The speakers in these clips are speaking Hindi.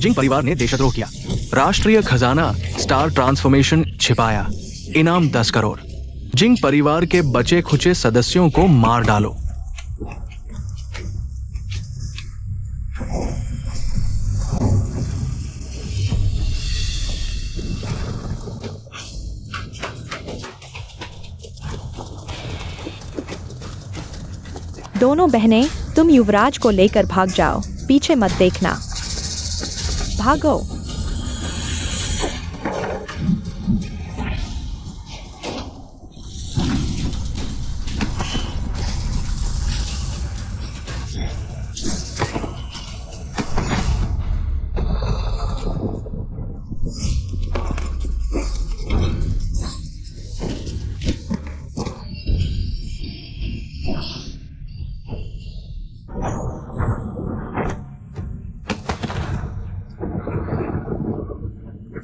जिंग परिवार ने देशद्रोह किया। राष्ट्रीय खजाना स्टार ट्रांसफॉर्मेशन छिपाया। इनाम 10 करोड़। जिंग परिवार के बचे खुचे सदस्यों को मार डालो। दोनों बहनें, तुम युवराज को लेकर भाग जाओ, पीछे मत देखना। भागो।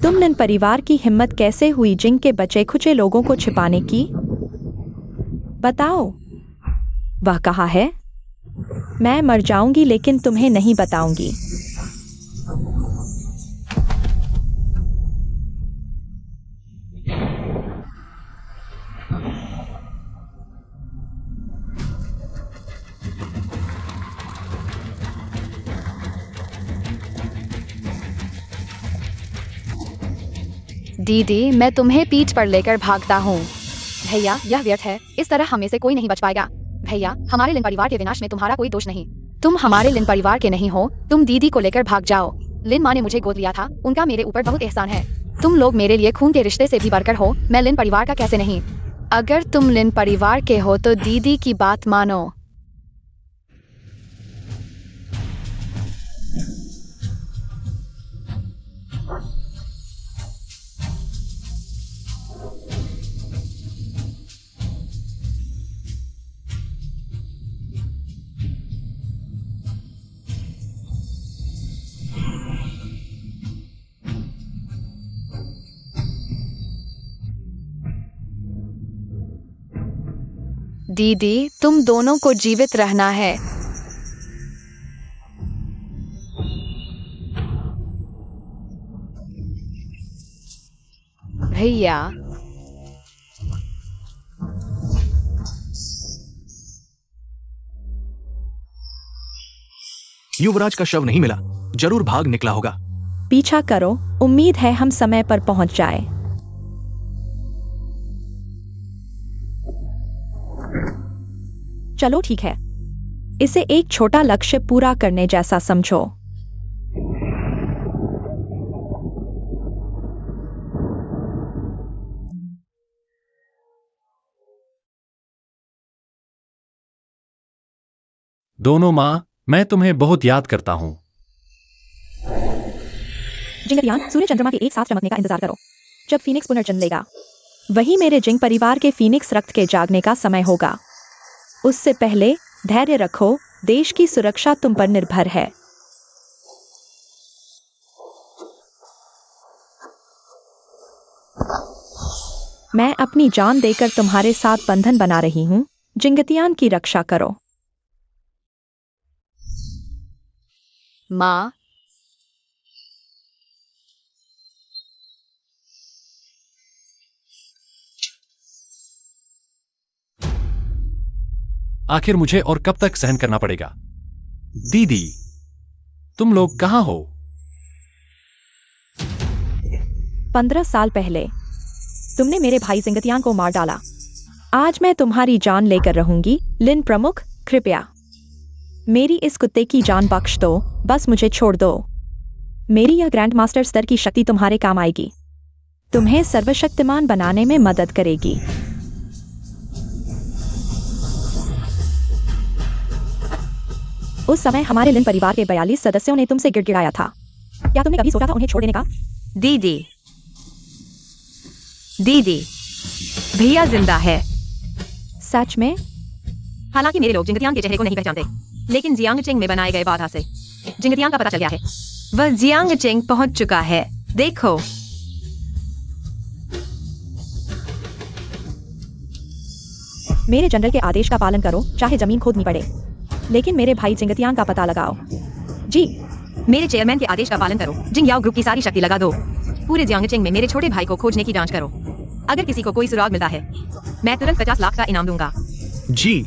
तुम लिन परिवार की हिम्मत कैसे हुई जिंग के बचे खुचे लोगों को छिपाने की? बताओ। वह कहा है, मैं मर जाऊंगी लेकिन तुम्हें नहीं बताऊंगी। दीदी, मैं तुम्हें पीठ पर लेकर भागता हूँ। भैया, यह व्यर्थ है। इस तरह हमें से कोई नहीं बच पाएगा। भैया, हमारे लिन परिवार के विनाश में तुम्हारा कोई दोष नहीं। तुम हमारे लिन परिवार के नहीं हो। तुम दीदी को लेकर भाग जाओ। लिन माँ ने मुझे गोद लिया था, उनका मेरे ऊपर बहुत एहसान है। तुम लोग मेरे लिए खून के रिश्ते से भी बढ़कर हो। मैं लिन परिवार का कैसे नहीं? अगर तुम लिन परिवार के हो तो दीदी की बात मानो। दीदी, तुम दोनों को जीवित रहना है। भैया, युवराज का शव नहीं मिला, जरूर भाग निकला होगा। पीछा करो, उम्मीद है हम समय पर पहुंच जाए। चलो ठीक है, इसे एक छोटा लक्ष्य पूरा करने जैसा समझो। दोनों माँ, मैं तुम्हें बहुत याद करता हूँ। जिंगतियान, सूर्य चंद्रमा के एक साथ चमकने का इंतजार करो। जब फीनिक्स पुनर्जन्म लेगा, वही मेरे जिंग परिवार के फीनिक्स रक्त के जागने का समय होगा। उससे पहले धैर्य रखो, देश की सुरक्षा तुम पर निर्भर है। मैं अपनी जान देकर तुम्हारे साथ बंधन बना रही हूँ। जिंगतियान की रक्षा करो। माँ, आखिर मुझे और कब तक सहन करना पड़ेगा? दीदी, तुम लोग कहाँ हो? 15 साल पहले तुमने मेरे भाई जिंगतियान को मार डाला। आज मैं तुम्हारी जान लेकर रहूंगी। लिन प्रमुख, कृपया मेरी इस कुत्ते की जान बख्श दो। बस मुझे छोड़ दो। मेरी यह ग्रैंड मास्टर स्तर की शक्ति तुम्हारे काम आएगी, तुम्हें सर्वशक्तिमान बनाने में मदद करेगी। उस समय हमारे लिन परिवार के 42 सदस्यों ने तुमसे गिड़गिड़ाया था। क्या तुमने कभी सोचा था उन्हें छोड़ देने का? दीदी, दीदी, भैया जिंदा है। सच में? हालांकि मेरे लोग जिंगतियान के चेहरे को नहीं पहचानते, लेकिन जियांगचिंग में बनाए गए बाधा से जिंगतियान का पता चल गया है। वह जियांगचिंग पहुंच चुका है। देखो। मेरे जनरल के आदेश का पालन करो, चाहे जमीन खोदनी पड़े, लेकिन मेरे भाई जिंगतियान का पता लगाओ। जी। मेरे चेयरमैन के आदेश का पालन करो। जिंग याओ ग्रुप की सारी शक्ति लगा दो। पूरे जियांगचेंग में मेरे छोटे भाई को खोजने की जांच करो। अगर किसी को कोई सुराग मिलता है मैं तुरंत 50 लाख का इनाम दूंगा। जी।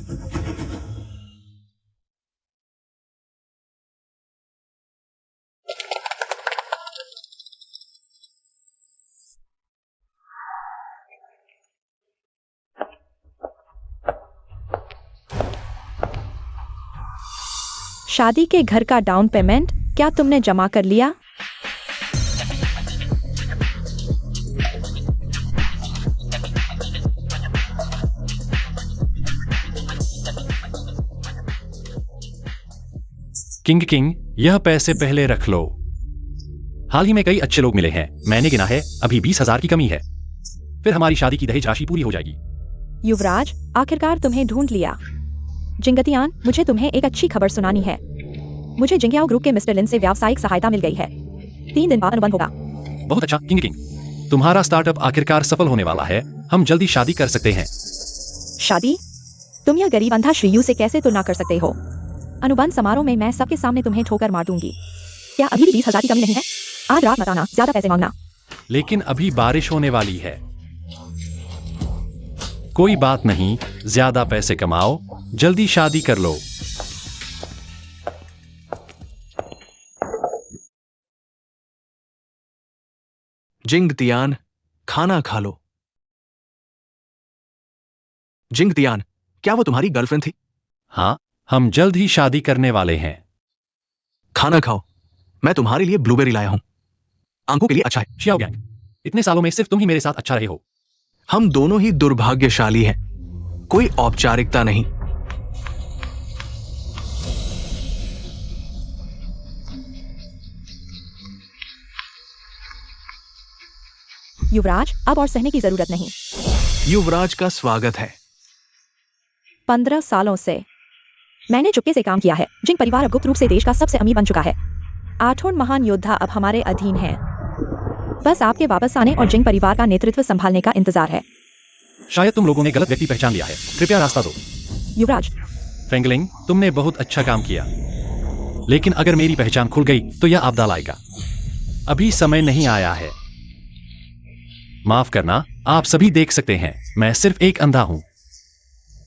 शादी के घर का डाउन पेमेंट क्या तुमने जमा कर लिया? किंग, यह पैसे पहले रख लो। हाल ही में कई अच्छे लोग मिले हैं, मैंने गिना है, अभी 20,000 की कमी है। फिर हमारी शादी की दहेज राशि पूरी हो जाएगी। युवराज, आखिरकार तुम्हें ढूंढ लिया। जिंगतियान, मुझे तुम्हें एक अच्छी खबर सुनानी है। मुझे जिंगयाओ ग्रुप के मिस्टर लिन से व्यावसायिक सहायता मिल गई है। 3 दिन बाद अनुबंध होगा। बहुत अच्छा किंग, तुम्हारा स्टार्टअप आखिरकार सफल होने वाला है। हम जल्दी शादी कर सकते हैं। शादी? तुम यह गरीब अंधा श्रीयू से कैसे तुलना कर सकते हो? अनुबंध समारोह में मैं सबके सामने तुम्हें ठोकर मार दूंगी। क्या अभी भी 20,000 की कमी नहीं है? आज रात मत आना, ज्यादा पैसे मांगना। लेकिन अभी बारिश होने वाली है। कोई बात नहीं, ज्यादा पैसे कमाओ, जल्दी शादी कर लो। जिंग तियान, खाना खा लो। जिंग तियान, क्या वो तुम्हारी गर्लफ्रेंड थी? हाँ, हम जल्द ही शादी करने वाले हैं। खाना खाओ, मैं तुम्हारे लिए ब्लूबेरी लाया हूं, आंखों के लिए अच्छा है। शियाओ गैंग, इतने सालों में सिर्फ तुम ही मेरे साथ अच्छा रहे हो। हम दोनों ही दुर्भाग्यशाली हैं, कोई औपचारिकता नहीं। युवराज, अब और सहने की जरूरत नहीं। युवराज का स्वागत है। 15 सालों से मैंने चुपके से काम किया है। जिंग परिवार अब गुप्त रूप से देश का सबसे अमीर बन चुका है। 8 महान योद्धा अब हमारे अधीन हैं। बस आपके वापस आने और जिंग परिवार का नेतृत्व संभालने का इंतजार है। शायद तुम लोगों ने गलत व्यक्ति पहचान लिया है, कृपया रास्ता दो। युवराज, फ्रैंकलिन, तुमने बहुत अच्छा काम किया, लेकिन अगर मेरी पहचान खुल गई तो यह आपदा लाएगा। अभी समय नहीं आया है। माफ करना, आप सभी देख सकते हैं, मैं सिर्फ एक अंधा हूं।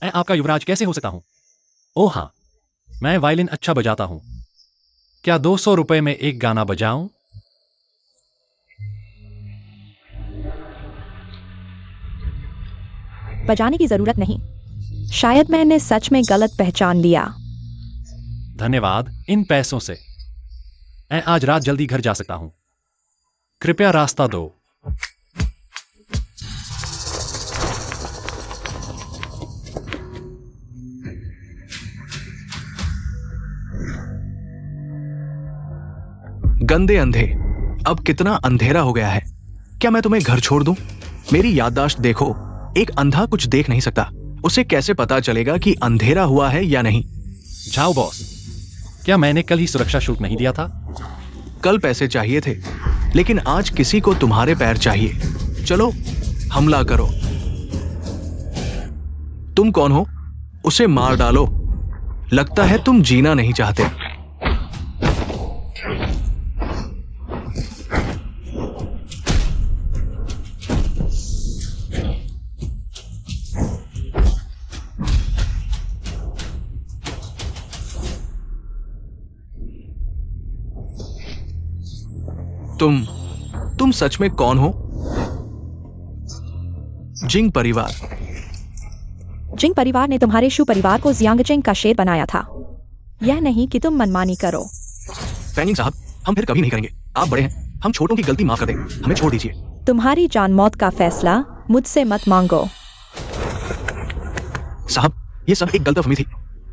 मैं आपका युवराज कैसे हो सकता हूं? ओह हाँ, मैं वायलिन अच्छा बजाता हूं। क्या 200 रुपए में एक गाना बजाऊं? बजाने की जरूरत नहीं। शायद मैंने सच में गलत पहचान लिया। धन्यवाद इन पैसों से। मैं आज रात जल्दी घर जा सकता हूं। कृपया रास्ता दो। गंदे अंधे, अब कितना अंधेरा हो गया है। क्या मैं तुम्हें घर छोड़ दूं? मेरी याददाश्त देखो, एक अंधा कुछ देख नहीं सकता। उसे कैसे पता चलेगा कि अंधेरा हुआ है या नहीं? जाओ बॉस, क्या मैंने कल ही सुरक्षा शुल्क नहीं दिया था? कल पैसे चाहिए थे, लेकिन आज किसी को तुम्हारे पैर चाहिए। चलो हमला करो। तुम कौन हो? उसे मार डालो। लगता है तुम जीना नहीं चाहते। तुम सच में कौन हो? जिंग परिवार। जिंग परिवार ने तुम्हारे शू परिवार को जियांगचेंग का शेर बनाया था। यह नहीं कि तुम मनमानी करो। फैंगिंग साहब, हम फिर कभी नहीं करेंगे। आप बड़े हैं, हम छोटों की गलती माफ कर दें। हमें छोड़ दीजिए। तुम्हारी जान मौत का फैसला मुझसे मत मांगो। साहब, ये सब एक गलतफहमी थी।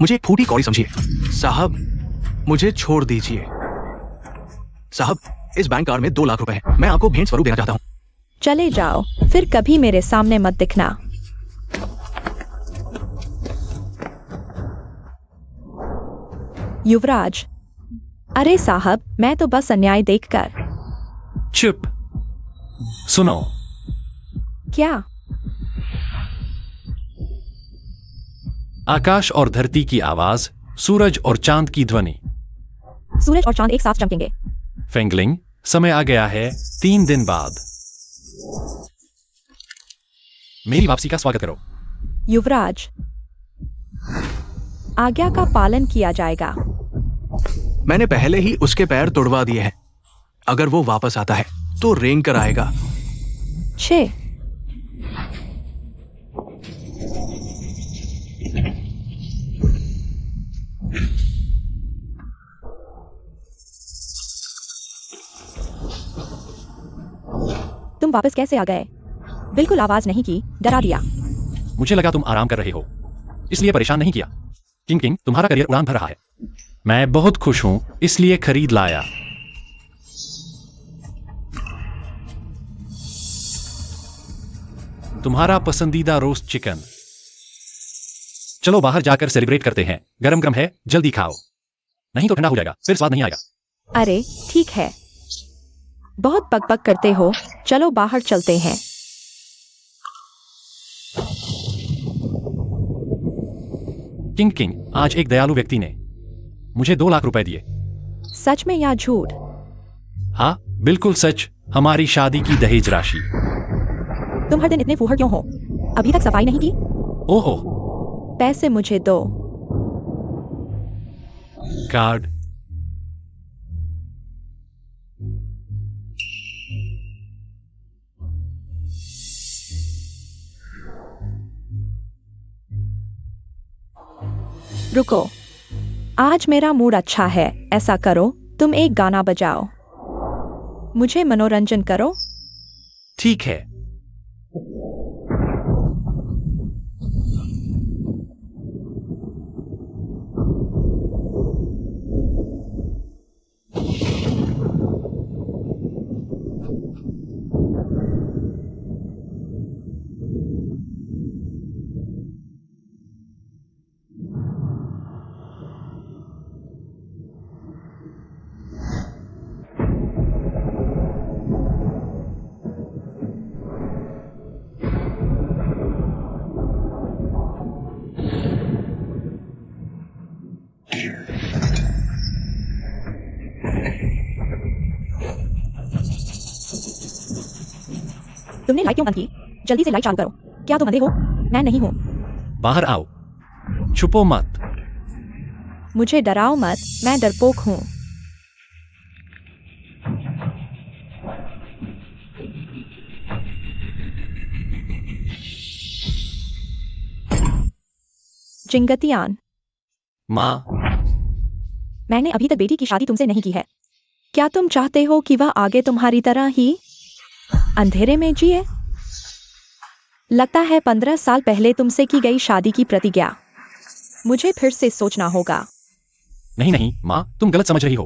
मुझे एक फूटी कौड़ी समझिए। साहब, मुझे छोड़ दीजिए। साहब, इस बैंक कार में 2 लाख रुपए हैं। मैं आपको भेंट स्वरूप देना चाहता हूँ। चले जाओ, फिर कभी मेरे सामने मत दिखना। युवराज, अरे साहब, मैं तो बस अन्याय देखकर। चुप। सुनो। क्या? आकाश और धरती की आवाज, सूरज और चांद की ध्वनि। सूरज और चांद एक साथ चमकेंगे। फेंगलिंग, समय आ गया है 3 दिन बाद। मेरी वापसी का स्वागत करो। युवराज, आज्ञा का पालन किया जाएगा। मैंने पहले ही उसके पैर तोड़वा दिए हैं। अगर वो वापस आता है तो रेंग कर आएगा। 6। तुम वापस कैसे आ गए? बिल्कुल आवाज नहीं की, डरा दिया। मुझे लगा तुम आराम कर रहे हो, इसलिए परेशान नहीं किया। किंग किंग, तुम्हारा करियर उड़ान भर रहा है। मैं बहुत खुश हूं, इसलिए खरीद लाया। तुम्हारा पसंदीदा रोस्ट चिकन। चलो बाहर जाकर सेलिब्रेट करते हैं। गरम गरम है, जल्दी खाओ, नहीं तो ठंडा हो जाएगा, फिर स्वाद नहीं आएगा। अरे ठीक है, बहुत पकपक करते हो, चलो बाहर चलते हैं। किंग किंग, आज एक दयालु व्यक्ति ने मुझे 2 लाख रुपए दिए। सच में या झूठ? हाँ बिल्कुल सच, हमारी शादी की दहेज राशि। तुम हर दिन इतने फूहड़ क्यों हो? अभी तक सफाई नहीं की? ओहो। पैसे मुझे दो। कार्ड। रुको, आज मेरा मूड अच्छा है। ऐसा करो, तुम एक गाना बजाओ, मुझे मनोरंजन करो। ठीक है। तुमने लाइट क्यों बंद की? जल्दी से लाइट चालू करो। क्या तुम अंधे हो? मैं नहीं हूं। बाहर आओ, छुपो मत। मुझे डराओ मत, मैं डरपोक हूं। जिंगतियान, माँ, मैंने अभी तक बेटी की शादी तुमसे नहीं की है। क्या तुम चाहते हो कि वह आगे तुम्हारी तरह ही अंधेरे में जिए? लगता है 15 साल पहले तुमसे की गई शादी की प्रतिज्ञा मुझे फिर से सोचना होगा। नहीं नहीं माँ, तुम गलत समझ रही हो।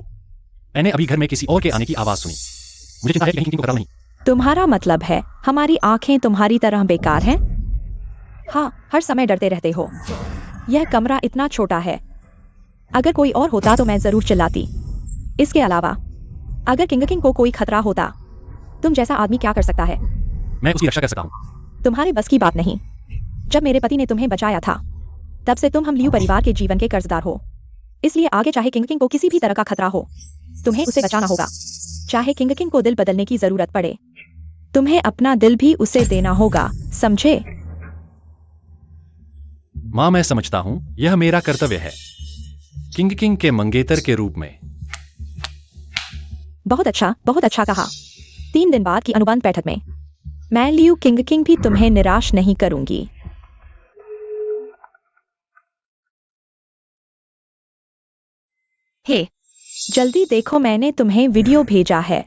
मैंने अभी घर में किसी और के आने की आवाज सुनी। मुझे चिंता है कि कहीं किसी को पता नहीं। तुम्हारा मतलब है हमारी आंखें तुम्हारी तरह बेकार हैं? हाँ, हर समय डरते रहते हो। यह कमरा इतना छोटा है, अगर कोई और होता तो मैं जरूर चिल्लाती। इसके अलावा अगर किंग को कोई खतरा होता, तुम जैसा आदमी क्या कर सकता है? मैं उसकी रक्षा कर सकता हूँ। तुम्हारे बस की बात नहीं। जब मेरे पति ने तुम्हें बचाया था, तब से तुम हम लियू परिवार के जीवन के कर्जदार हो। इसलिए आगे चाहे किंग को किसी भी तरह का खतरा हो, तुम्हें उसे बचाना होगा। चाहे किंग को दिल बदलने की जरूरत पड़े, तुम्हें अपना दिल भी उसे देना होगा, समझे? माँ, मैं समझता हूँ, यह मेरा कर्तव्य है, किंग के मंगेतर के रूप में। बहुत अच्छा कहा। 3 दिन बाद की अनुबंध बैठक में मैं लियू किंग भी तुम्हें निराश नहीं करूंगी। हे, जल्दी देखो, मैंने तुम्हें वीडियो भेजा है।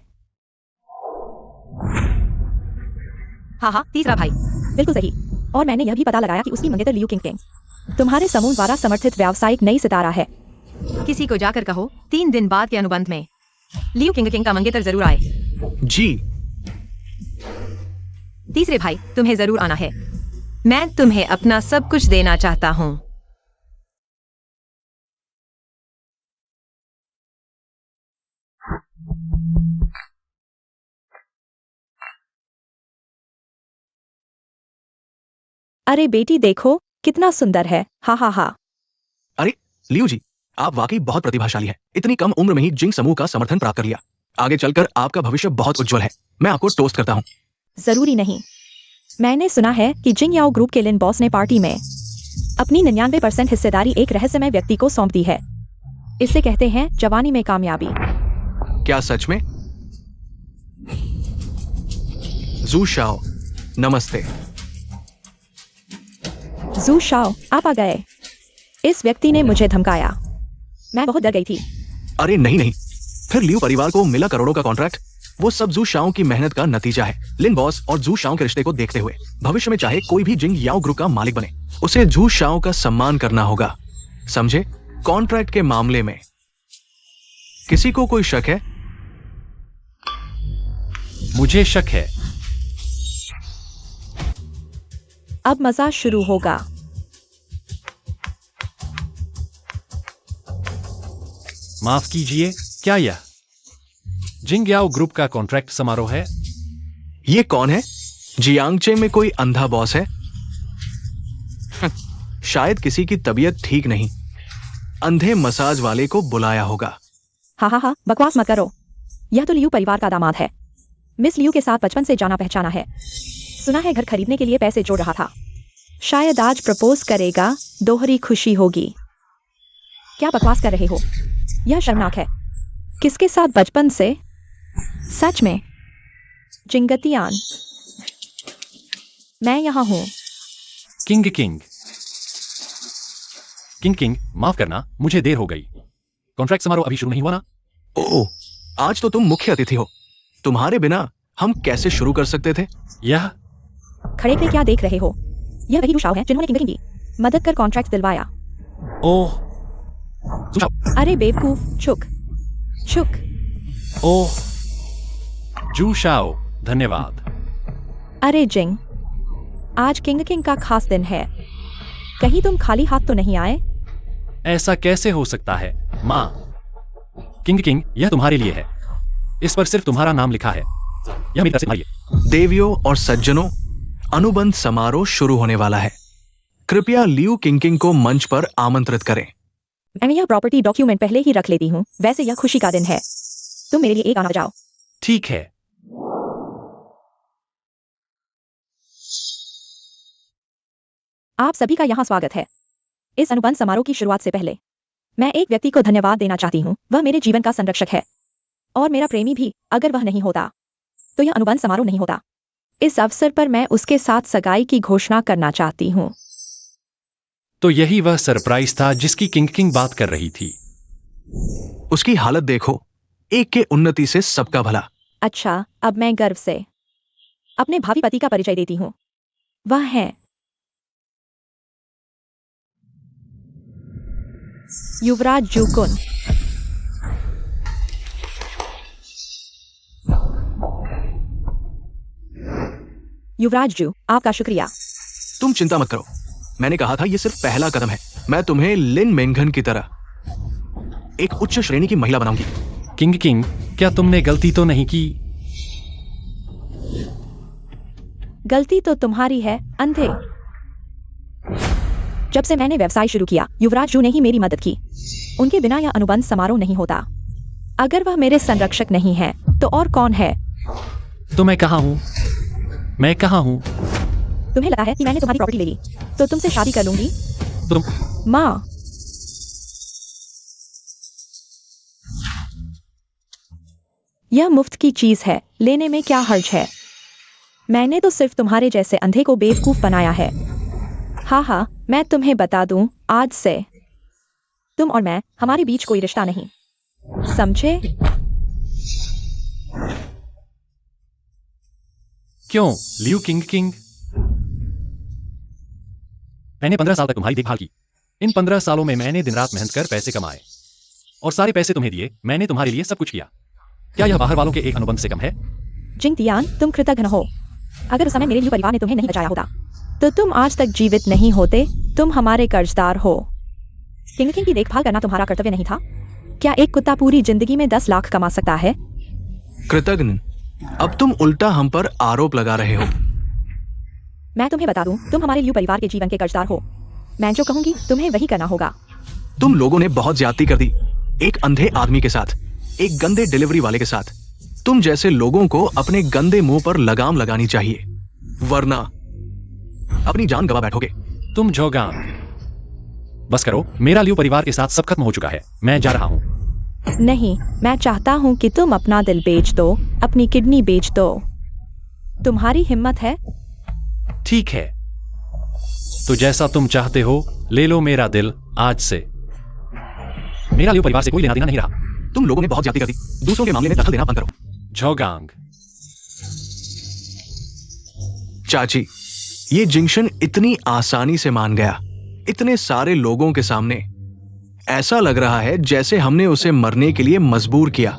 हाँ, तीसरा भाई। बिल्कुल सही। और मैंने यह भी पता लगाया कि उसकी मंगेतर लियू किंग तुम्हारे समूह द्वारा समर्थित व्यावसायिक नई सितारा है। किसी को जाकर कहो 3 दिन बाद के अनुबंध में लियू किंग का मंगेतर जरूर आए। जी। तीसरे भाई, तुम्हें जरूर आना है। मैं तुम्हें अपना सब कुछ देना चाहता हूँ। अरे बेटी देखो, कितना सुंदर है। हा हा हा। अरे लियू जी, आप वाकई बहुत प्रतिभाशाली हैं। इतनी कम उम्र में ही जिंग समूह का समर्थन प्राप्त कर लिया। आगे चलकर आपका भविष्य बहुत उज्जवल है। मैं आपको टोस्ट करता हूँ। जरूरी नहीं। मैंने सुना है कि जिंग याओ ग्रुप के लिन बॉस ने पार्टी में अपनी 99% हिस्सेदारी एक रहस्यमय व्यक्ति को सौंप दी है। इसे कहते हैं जवानी में कामयाबी। क्या सच में? जू शाओ, नमस्ते। जू शाओ, आप आ गए। इस व्यक्ति ने मुझे धमकाया। मैं बहुत डर गई थी। अरे नहीं, फिर लियू परिवार को मिला करोड़ों का कॉन्ट्रैक्ट। वो सब जू शाओ की मेहनत का नतीजा है। लिन बॉस और जू शाओ के रिश्ते को देखते हुए भविष्य में चाहे कोई भी जिंग याओ ग्रुप का मालिक बने, उसे जू शाओ का सम्मान करना होगा। समझे? कॉन्ट्रैक्ट के मामले में किसी को कोई शक है? मुझे शक है। अब मजा शुरू होगा। माफ कीजिए, क्या यह जिंग याओ ग्रुप का कॉन्ट्रैक्ट समारोह है? ये कौन है? जियांगचे में कोई अंधा बॉस है? शायद किसी की तबीयत ठीक नहीं, अंधे मसाज वाले को बुलाया होगा। हा, बकवास मत करो। यह तो लियू परिवार का दामाद है। मिस लियू के साथ बचपन से जाना पहचाना है। सुना है घर खरीदने के लिए पैसे जोड़ रहा था। शायद आज प्रपोज करेगा, दोहरी खुशी होगी। क्या बकवास कर रहे हो? यह शर्मनाक है। किसके साथ बचपन से? सच में? जिंगतियान, मैं यहाँ हूँ। किंग, माफ करना, मुझे देर हो गई। कॉन्ट्रैक्ट समारोह अभी शुरू नहीं हुआ ना? ओह, आज तो तुम मुख्य अतिथि हो। तुम्हारे बिना हम कैसे शुरू कर सकते थे? यह खड़े खड़े क्या देख रहे हो? यह वही शाओ है जिन्होंने किंग की मदद कर कॉन्ट्रैक्ट दिलवाया। ओह, अरे बेवकूफ, छुक। ओह, जू शाओ, धन्यवाद। अरे जिंग, आज किंग का खास दिन है। कहीं तुम खाली हाथ तो नहीं आए? ऐसा कैसे हो सकता है माँ? किंग, यह तुम्हारे लिए है। इस पर सिर्फ तुम्हारा नाम लिखा है। यह मेरी तरफ से तुम्हारी है। देवियों और सज्जनों, अनुबंध समारोह शुरू होने वाला है। कृपया लियू किंग को मंच पर आमंत्रित करें। मैं यह प्रॉपर्टी डॉक्यूमेंट पहले ही रख लेती हूँ। वैसे यह खुशी का दिन है। तुम मेरे लिए एक गाना बजाओ। ठीक है। आप सभी का यहाँ स्वागत है। इस अनुबंध समारोह की शुरुआत से पहले मैं एक व्यक्ति को धन्यवाद देना चाहती हूँ। वह मेरे जीवन का संरक्षक है और मेरा प्रेमी भी। अगर वह नहीं होता तो यह अनुबंध समारोह नहीं होता। इस अवसर पर मैं उसके साथ सगाई की घोषणा करना चाहती हूँ। तो यही वह सरप्राइज था जिसकी किंग बात कर रही थी। उसकी हालत देखो, एक के उन्नति से सबका भला। अच्छा, अब मैं गर्व से अपने भावी पति का परिचय देती हूँ। वह है युवराज जूकुन। युवराज जू, आपका शुक्रिया। तुम चिंता मत करो, मैंने कहा था यह सिर्फ पहला कदम है। मैं तुम्हें लिन मेंघन की तरह एक उच्च श्रेणी की महिला बनाऊंगी। किंग, क्या तुमने गलती तो नहीं की? गलती तो तुम्हारी है, अंधे। जब से मैंने व्यवसाय शुरू किया, युवराज जू ने ही मेरी मदद की। उनके बिना यह अनुबंध समारोह नहीं होता। अगर वह मेरे संरक्षक नहीं है तो और कौन है? तो मैं कहाँ हूँ? तुम्हें लगा है कि मैंने तुम्हारी प्रॉपर्टी ले ली तो तुमसे शादी कर लूंगी? तुम माँ, यह मुफ्त की चीज है, लेने में क्या हर्ज है? मैंने तो सिर्फ तुम्हारे जैसे अंधे को बेवकूफ बनाया है। हाँ, मैं तुम्हें बता दूं, आज से तुम और मैं, हमारे बीच कोई रिश्ता नहीं, समझे? क्यों लियू किंग? मैंने 15 साल तक तुम्हारी देखभाल की। इन 15 सालों में मैंने दिन रात मेहनत कर पैसे कमाए और सारे पैसे तुम्हें दिए। मैंने तुम्हारे लिए सब कुछ किया। क्या यह बाहर वालों के एक अनुबंध से कम है? जिंगतियान, तुम कृतज्ञ हो। अगर उस समय मेरे लियू परिवार ने तुम्हें नहीं बचाया होता तो तुम आज तक जीवित नहीं होते। तुम हमारे कर्जदार हो। किंग की देखभाल करना तुम्हारा कर्तव्य नहीं था? क्या एक कुत्ता पूरी जिंदगी में 10 लाख कमा सकता है? कृतज्ञ, अब तुम उल्टा हम पर आरोप लगा रहे हो। मैं तुम्हें बता दूं, तुम हमारे लियू परिवार के जीवन के कर्जदार हो। मैं जो कहूंगी तुम्हें वही करना होगा। तुम लोगों ने बहुत ज्यादती कर दी एक अंधे आदमी के साथ। एक गंदे डिलीवरी वाले के साथ। तुम जैसे लोगों को अपने गंदे मुंह पर लगाम लगानी चाहिए, वरना अपनी जान गवा बैठोगे। तुम झोगांग, बस करो। मेरा लियो परिवार के साथ सब खत्म हो चुका है। मैं जा रहा हूँ। नहीं, मैं चाहता हूँ कि तुम अपना दिल बेच दो, अपनी किडनी बेच दो। तुम्हारी हिम्मत है? ठीक है, तो जैसा तुम चाहते हो, ले लो मेरा दिल आज से। मेरा लियो परिवार से कोई लेना देना नहीं रहा। तुम लोगों ने बहुत ज्यादा कर दी। दूसरों के मामले में दखल देना बंद करो। झोगांग, चाची, ये जिंक्शन इतनी आसानी से मान गया, इतने सारे लोगों के सामने। ऐसा लग रहा है जैसे हमने उसे मरने के लिए मजबूर किया,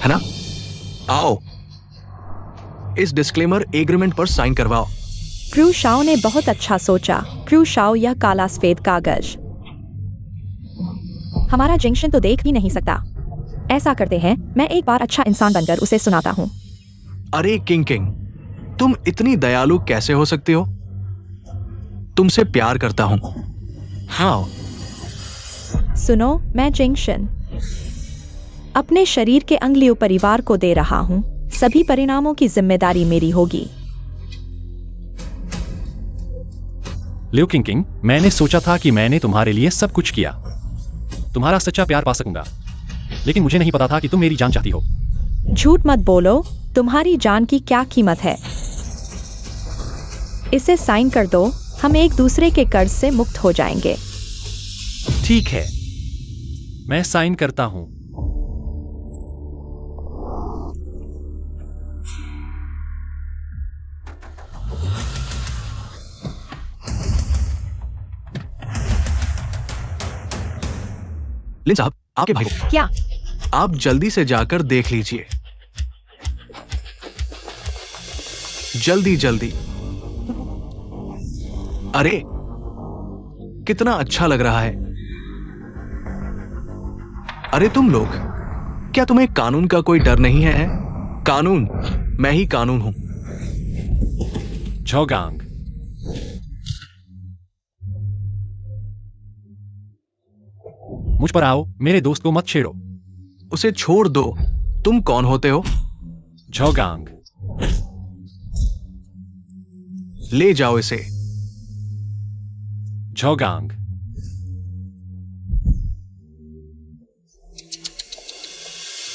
है ना? आओ, इस डिस्क्लेमर एग्रीमेंट पर साइन करवाओ। क्रू शाओ ने बहुत अच्छा सोचा। क्रू शाओ, यह काला सफेद कागज हमारा जंक्शन तो देख भी नहीं सकता। ऐसा करते हैं, मैं एक बार अच्छा इंसान बनकर उसे सुनाता हूँ। अरे किंग किंग, तुम इतनी दयालु कैसे हो सकते हो? तुमसे प्यार करता हूं। हाँ, सुनो, मैं जंक्शन अपने शरीर के अंगलियों परिवार को दे रहा हूँ। सभी परिणामों की जिम्मेदारी मेरी होगी। लियो किंग किंग, मैंने सोचा था कि मैंने तुम्हारे लिए सब कुछ किया, तुम्हारा सच्चा प्यार पा सकूंगा, लेकिन मुझे नहीं पता था कि तुम मेरी जान चाहती हो। झूठ मत बोलो। तुम्हारी जान की क्या कीमत है? इसे साइन कर दो, हम एक दूसरे के कर्ज से मुक्त हो जाएंगे। ठीक है, मैं साइन करता हूं। लिन साहब, आपके भाई को क्या? आप जल्दी से जाकर देख लीजिए, जल्दी जल्दी। अरे, कितना अच्छा लग रहा है। अरे तुम लोग, क्या तुम्हें कानून का कोई डर नहीं है? कानून, मैं ही कानून हूं। झोगांग, मुझ पर आओ, मेरे दोस्त को मत छेड़ो। उसे छोड़ दो। तुम कौन होते हो? झोगांग, ले जाओ इसे। झोगांग,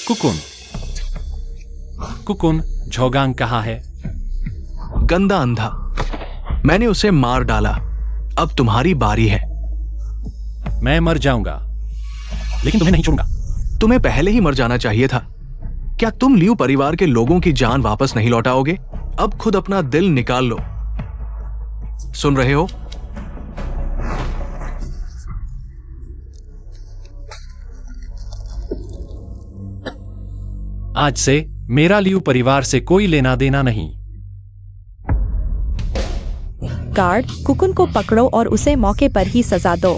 कुकुन, कुकुन, झोगांग कहाँ है? गंदा अंधा, मैंने उसे मार डाला। अब तुम्हारी बारी है। मैं मर जाऊंगा, लेकिन तुम्हें नहीं छोड़ूंगा। तुम्हें पहले ही मर जाना चाहिए था। क्या तुम लियू परिवार के लोगों की जान वापस नहीं लौटाओगे? अब खुद अपना दिल निकाल लो। सुन रहे हो? आज से मेरा लियू परिवार से कोई लेना देना नहीं। गार्ड, कुकुन को पकड़ो और उसे मौके पर ही सजा दो।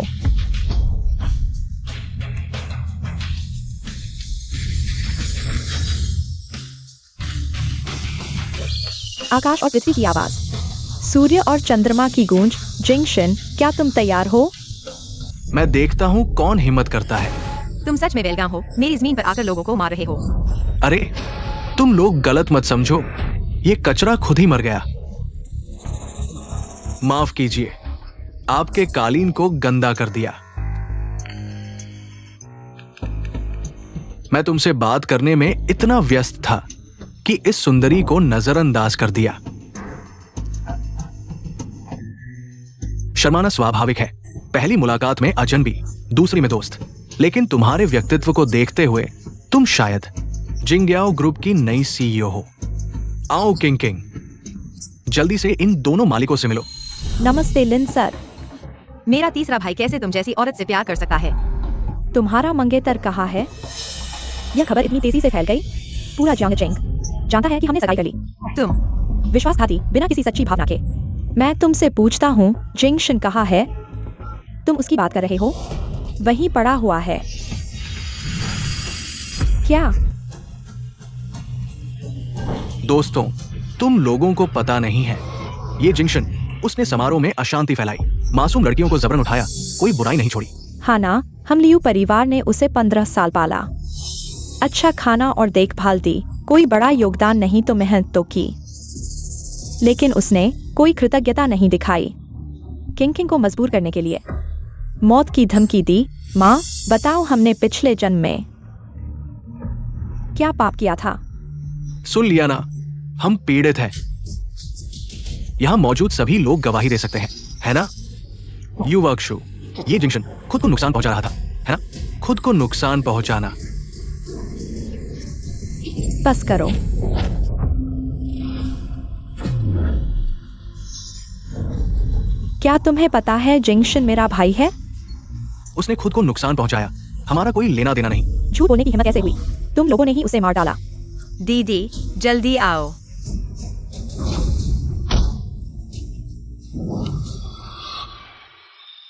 आकाश और पृथ्वी की आवाज, सूर्य और चंद्रमा की गूंज। जंक्शन, क्या तुम तैयार हो? मैं देखता हूं कौन हिम्मत करता है। तुम सच में वेलगाम हो, मेरी जमीन पर आकर लोगों को मार रहे हो। अरे, तुम लोग गलत मत समझो, ये कचरा खुद ही मर गया। माफ कीजिए, आपके कालीन को गंदा कर दिया। मैं तुमसे बात करने में इतना व्यस्त था कि इस सुंदरी को नजरअंदाज कर दिया। शर्माना स्वाभाविक है। पहली मुलाकात में अजनबी, दूसरी में दोस्त। लेकिन तुम्हारे व्यक्तित्व को देखते हुए तुम शायद जिंग्याओ ग्रुप की नई सीईओ हो। आओ किंग किंग, जल्दी से इन दोनों मालिकों से मिलो। नमस्ते लिन सर। मेरा तीसरा भाई कैसे तुम जैसी औरत से प्यार कर सकता है? तुम्हारा मंगेतर कहाँ है? यह खबर इतनी तेजी से फैल गई, पूरा जियांगचेंग जानता है कि हमने सगाई कर ली। तुम विश्वासघाती, बिना किसी सच्ची भावना के। मैं तुमसे पूछता हूँ, जिंगशन कहाँ है? तुम उसकी बात कर रहे हो? वहीं पड़ा हुआ है क्या? दोस्तों, तुम लोगों को पता नहीं है, ये जिंक्शन, उसने समारोह में अशांति फैलाई, मासूम लड़कियों को जबरन उठाया, कोई बुराई नहीं छोड़ी। हाँ ना, हम लियू परिवार ने उसे 15 साल पाला। अच्छा खाना और देखभाल दी। कोई बड़ा योगदान नहीं तो मेहनत तो की, लेकिन उसने कोई कृतज्ञता नहीं दिखाई। किंग को मजबूर करने के लिए मौत की धमकी दी। माँ, बताओ हमने पिछले जन्म में क्या पाप किया था? सुन लिया ना, हम पीड़ित हैं। यहां मौजूद सभी लोग गवाही दे सकते हैं, है ना? यू वर्क शो, ये जंक्शन खुद को नुकसान पहुंचा रहा था, है ना? खुद को नुकसान पहुंचाना। बस करो। क्या तुम्हें पता है जंक्शन मेरा भाई है? उसने खुद को नुकसान पहुंचाया, हमारा कोई लेना देना नहीं। झूठ बोलने की हिम्मत कैसे हुई? तुम लोगों ने ही उसे मार डाला। दीदी, जल्दी आओ।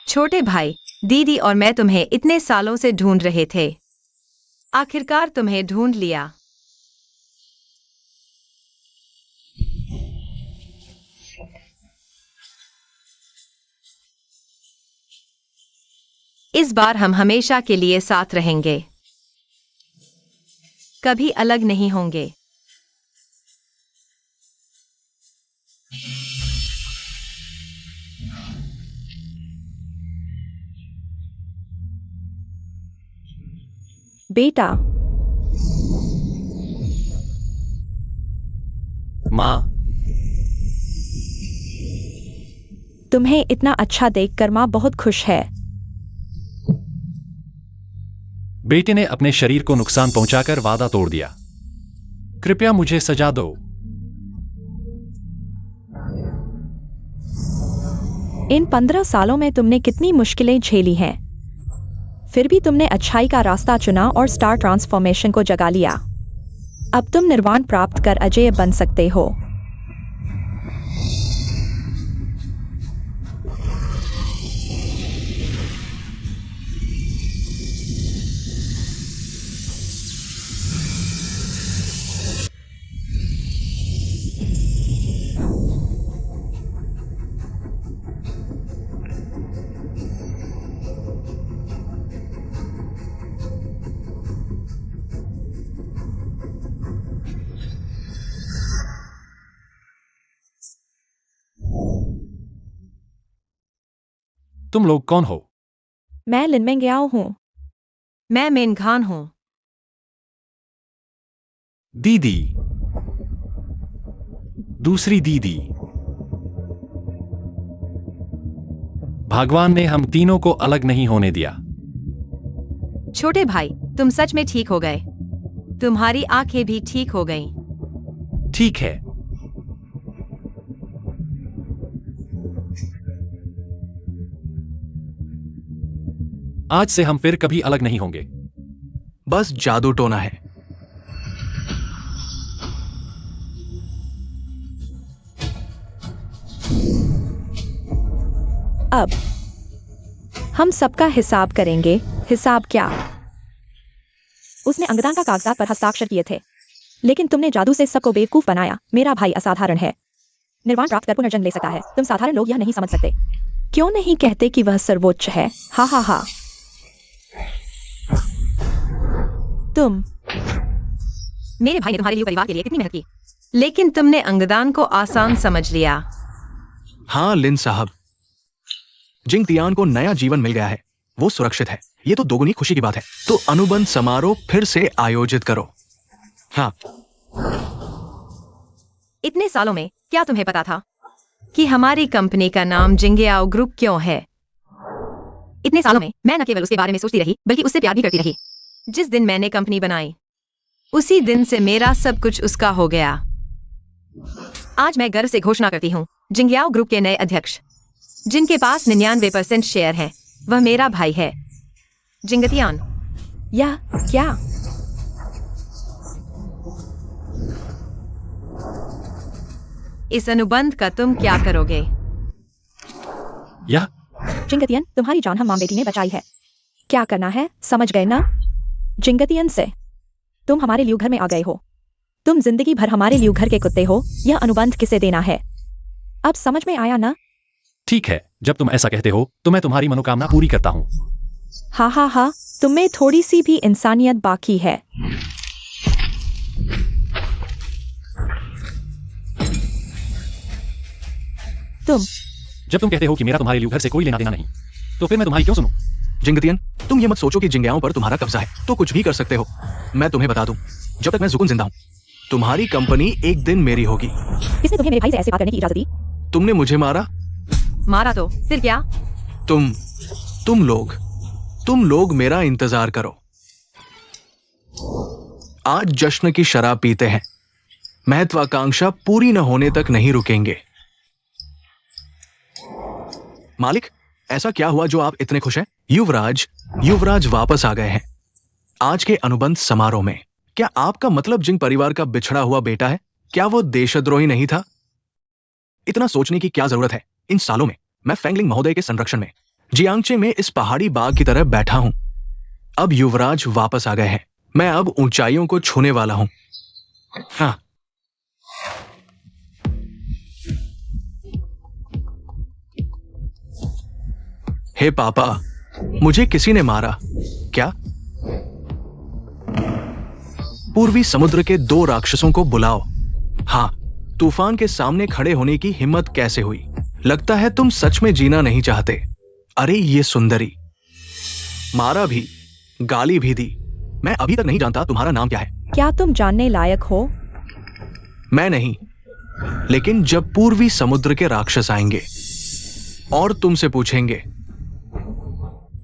छोटे भाई, दीदी और मैं तुम्हें इतने सालों से ढूंढ रहे थे। आखिरकार तुम्हें ढूंढ लिया। इस बार हम हमेशा के लिए साथ रहेंगे, कभी अलग नहीं होंगे। बेटा, माँ, तुम्हें इतना अच्छा देखकर माँ बहुत खुश है। बेटे ने अपने शरीर को नुकसान पहुंचाकर वादा तोड़ दिया। कृपया मुझे सजा दो। इन 15 सालों में तुमने कितनी मुश्किलें झेली हैं, फिर भी तुमने अच्छाई का रास्ता चुना और स्टार ट्रांसफॉर्मेशन को जगा लिया। अब तुम निर्वाण प्राप्त कर अजेय बन सकते हो। तुम लोग कौन हो? मैं लिनमेंग गयाओ हूँ। मैं मेन खान हूं। दीदी, दूसरी दीदी। भगवान ने हम तीनों को अलग नहीं होने दिया। छोटे भाई, तुम सच में ठीक हो गए। तुम्हारी आंखें भी ठीक हो गईं। ठीक है। आज से हम फिर कभी अलग नहीं होंगे। बस जादू टोना है। अब हम सबका हिसाब करेंगे। हिसाब क्या? उसने अंगदान का कागजात पर हस्ताक्षर किए थे, लेकिन तुमने जादू से सबको बेवकूफ बनाया। मेरा भाई असाधारण है, निर्वाण प्राप्त कर पुनर्जन्म ले सकता है। तुम साधारण लोग यह नहीं समझ सकते। क्यों नहीं कहते कि वह सर्वोच्च है? हा हा हा। तुम मेरे भाई ने तुम्हारे लिए परिवार के लिए कितनी मेहनत की, लेकिन तुमने अंगदान को आसान समझ लिया। हाँ लिन साहब, जिंग तियान को नया जीवन मिल गया है, वो सुरक्षित है। ये तो दोगुनी खुशी की बात है। तो अनुबंध समारोह फिर से आयोजित करो। हाँ, इतने सालों में क्या तुम्हें पता था कि हमारी कंपनी का नाम जिंगयाओ ग्रुप क्यों है? इतने सालों में मैं न केवल उसके बारे में सोचती रही, बल्कि उससे प्यार भी करती रही। जिस दिन मैंने कंपनी बनाई, उसी दिन से मेरा सब कुछ उसका हो गया। आज मैं गर्व से घोषणा करती हूँ, जिंगयाओ ग्रुप के नए अध्यक्ष, जिनके पास 99% शेयर हैं, वह मेरा भाई है, जिंगतियान। या क्या? इस अनुबंध का तुम क्या करोगे? यह जिंगतियन, तुम्हारी जान हम माम बेटी ने बचाई है। क्या करना है समझ गए ना? जिंगतियन से तुम हमारे लिए घर में आ गए हो। तुम जिंदगी भर हमारे लिए घर के कुत्ते हो। यह अनुबंध किसे देना है? अब समझ में आया ना? ठीक है, जब तुम ऐसा कहते हो तो मैं तुम्हारी मनोकामना पूरी करता हूँ। हा हा हा, तुम्हें थोड़ी सी भी इंसानियत बाकी है। तुम जब तुम कहते हो कि मेरा तुम्हारे लिए घर से कोई लेना देना नहीं, तो फिर मैं तुम्हारी क्यों सुनूं? जिंगतियन, तुम ये मत सोचो कि जिंग्याओं पर तुम्हारा कब्जा है तो कुछ भी कर सकते हो। मैं तुम्हें बता दूं, जब तक मैं जुकुन जिंदा हूं, तुम्हारी कंपनी एक दिन मेरी होगी। किसने तुम्हें मेरे भाई से ऐसे बात करने की इजाजत दी? तुमने मुझे मारा। मारा तो फिर क्या? तुम लोग मेरा इंतजार करो। आज जश्न की शराब पीते हैं। महत्वाकांक्षा पूरी न होने तक नहीं रुकेंगे। मालिक, ऐसा क्या हुआ जो आप इतने खुश हैं? युवराज वापस आ गए हैं। आज के अनुबंध समारोह में। क्या आपका मतलब जिंग परिवार का बिछड़ा हुआ बेटा है? क्या वो देशद्रोही नहीं था? इतना सोचने की क्या जरूरत है? इन सालों में मैं फेंगलिंग महोदय के संरक्षण में जियांगचे में इस पहाड़ी बाग की तरह बैठा हूं। अब युवराज वापस आ गए हैं। मैं अब ऊंचाइयों को छूने वाला हूं। हाँ, हे पापा, मुझे किसी ने मारा क्या? पूर्वी समुद्र के 2 राक्षसों को बुलाओ। हाँ, तूफान के सामने खड़े होने की हिम्मत कैसे हुई? लगता है तुम सच में जीना नहीं चाहते। अरे ये सुंदरी, मारा भी, गाली भी दी। मैं अभी तक नहीं जानता तुम्हारा नाम क्या है। क्या तुम जानने लायक हो? मैं नहीं, लेकिन जब पूर्वी समुद्र के राक्षस आएंगे और तुमसे पूछेंगे,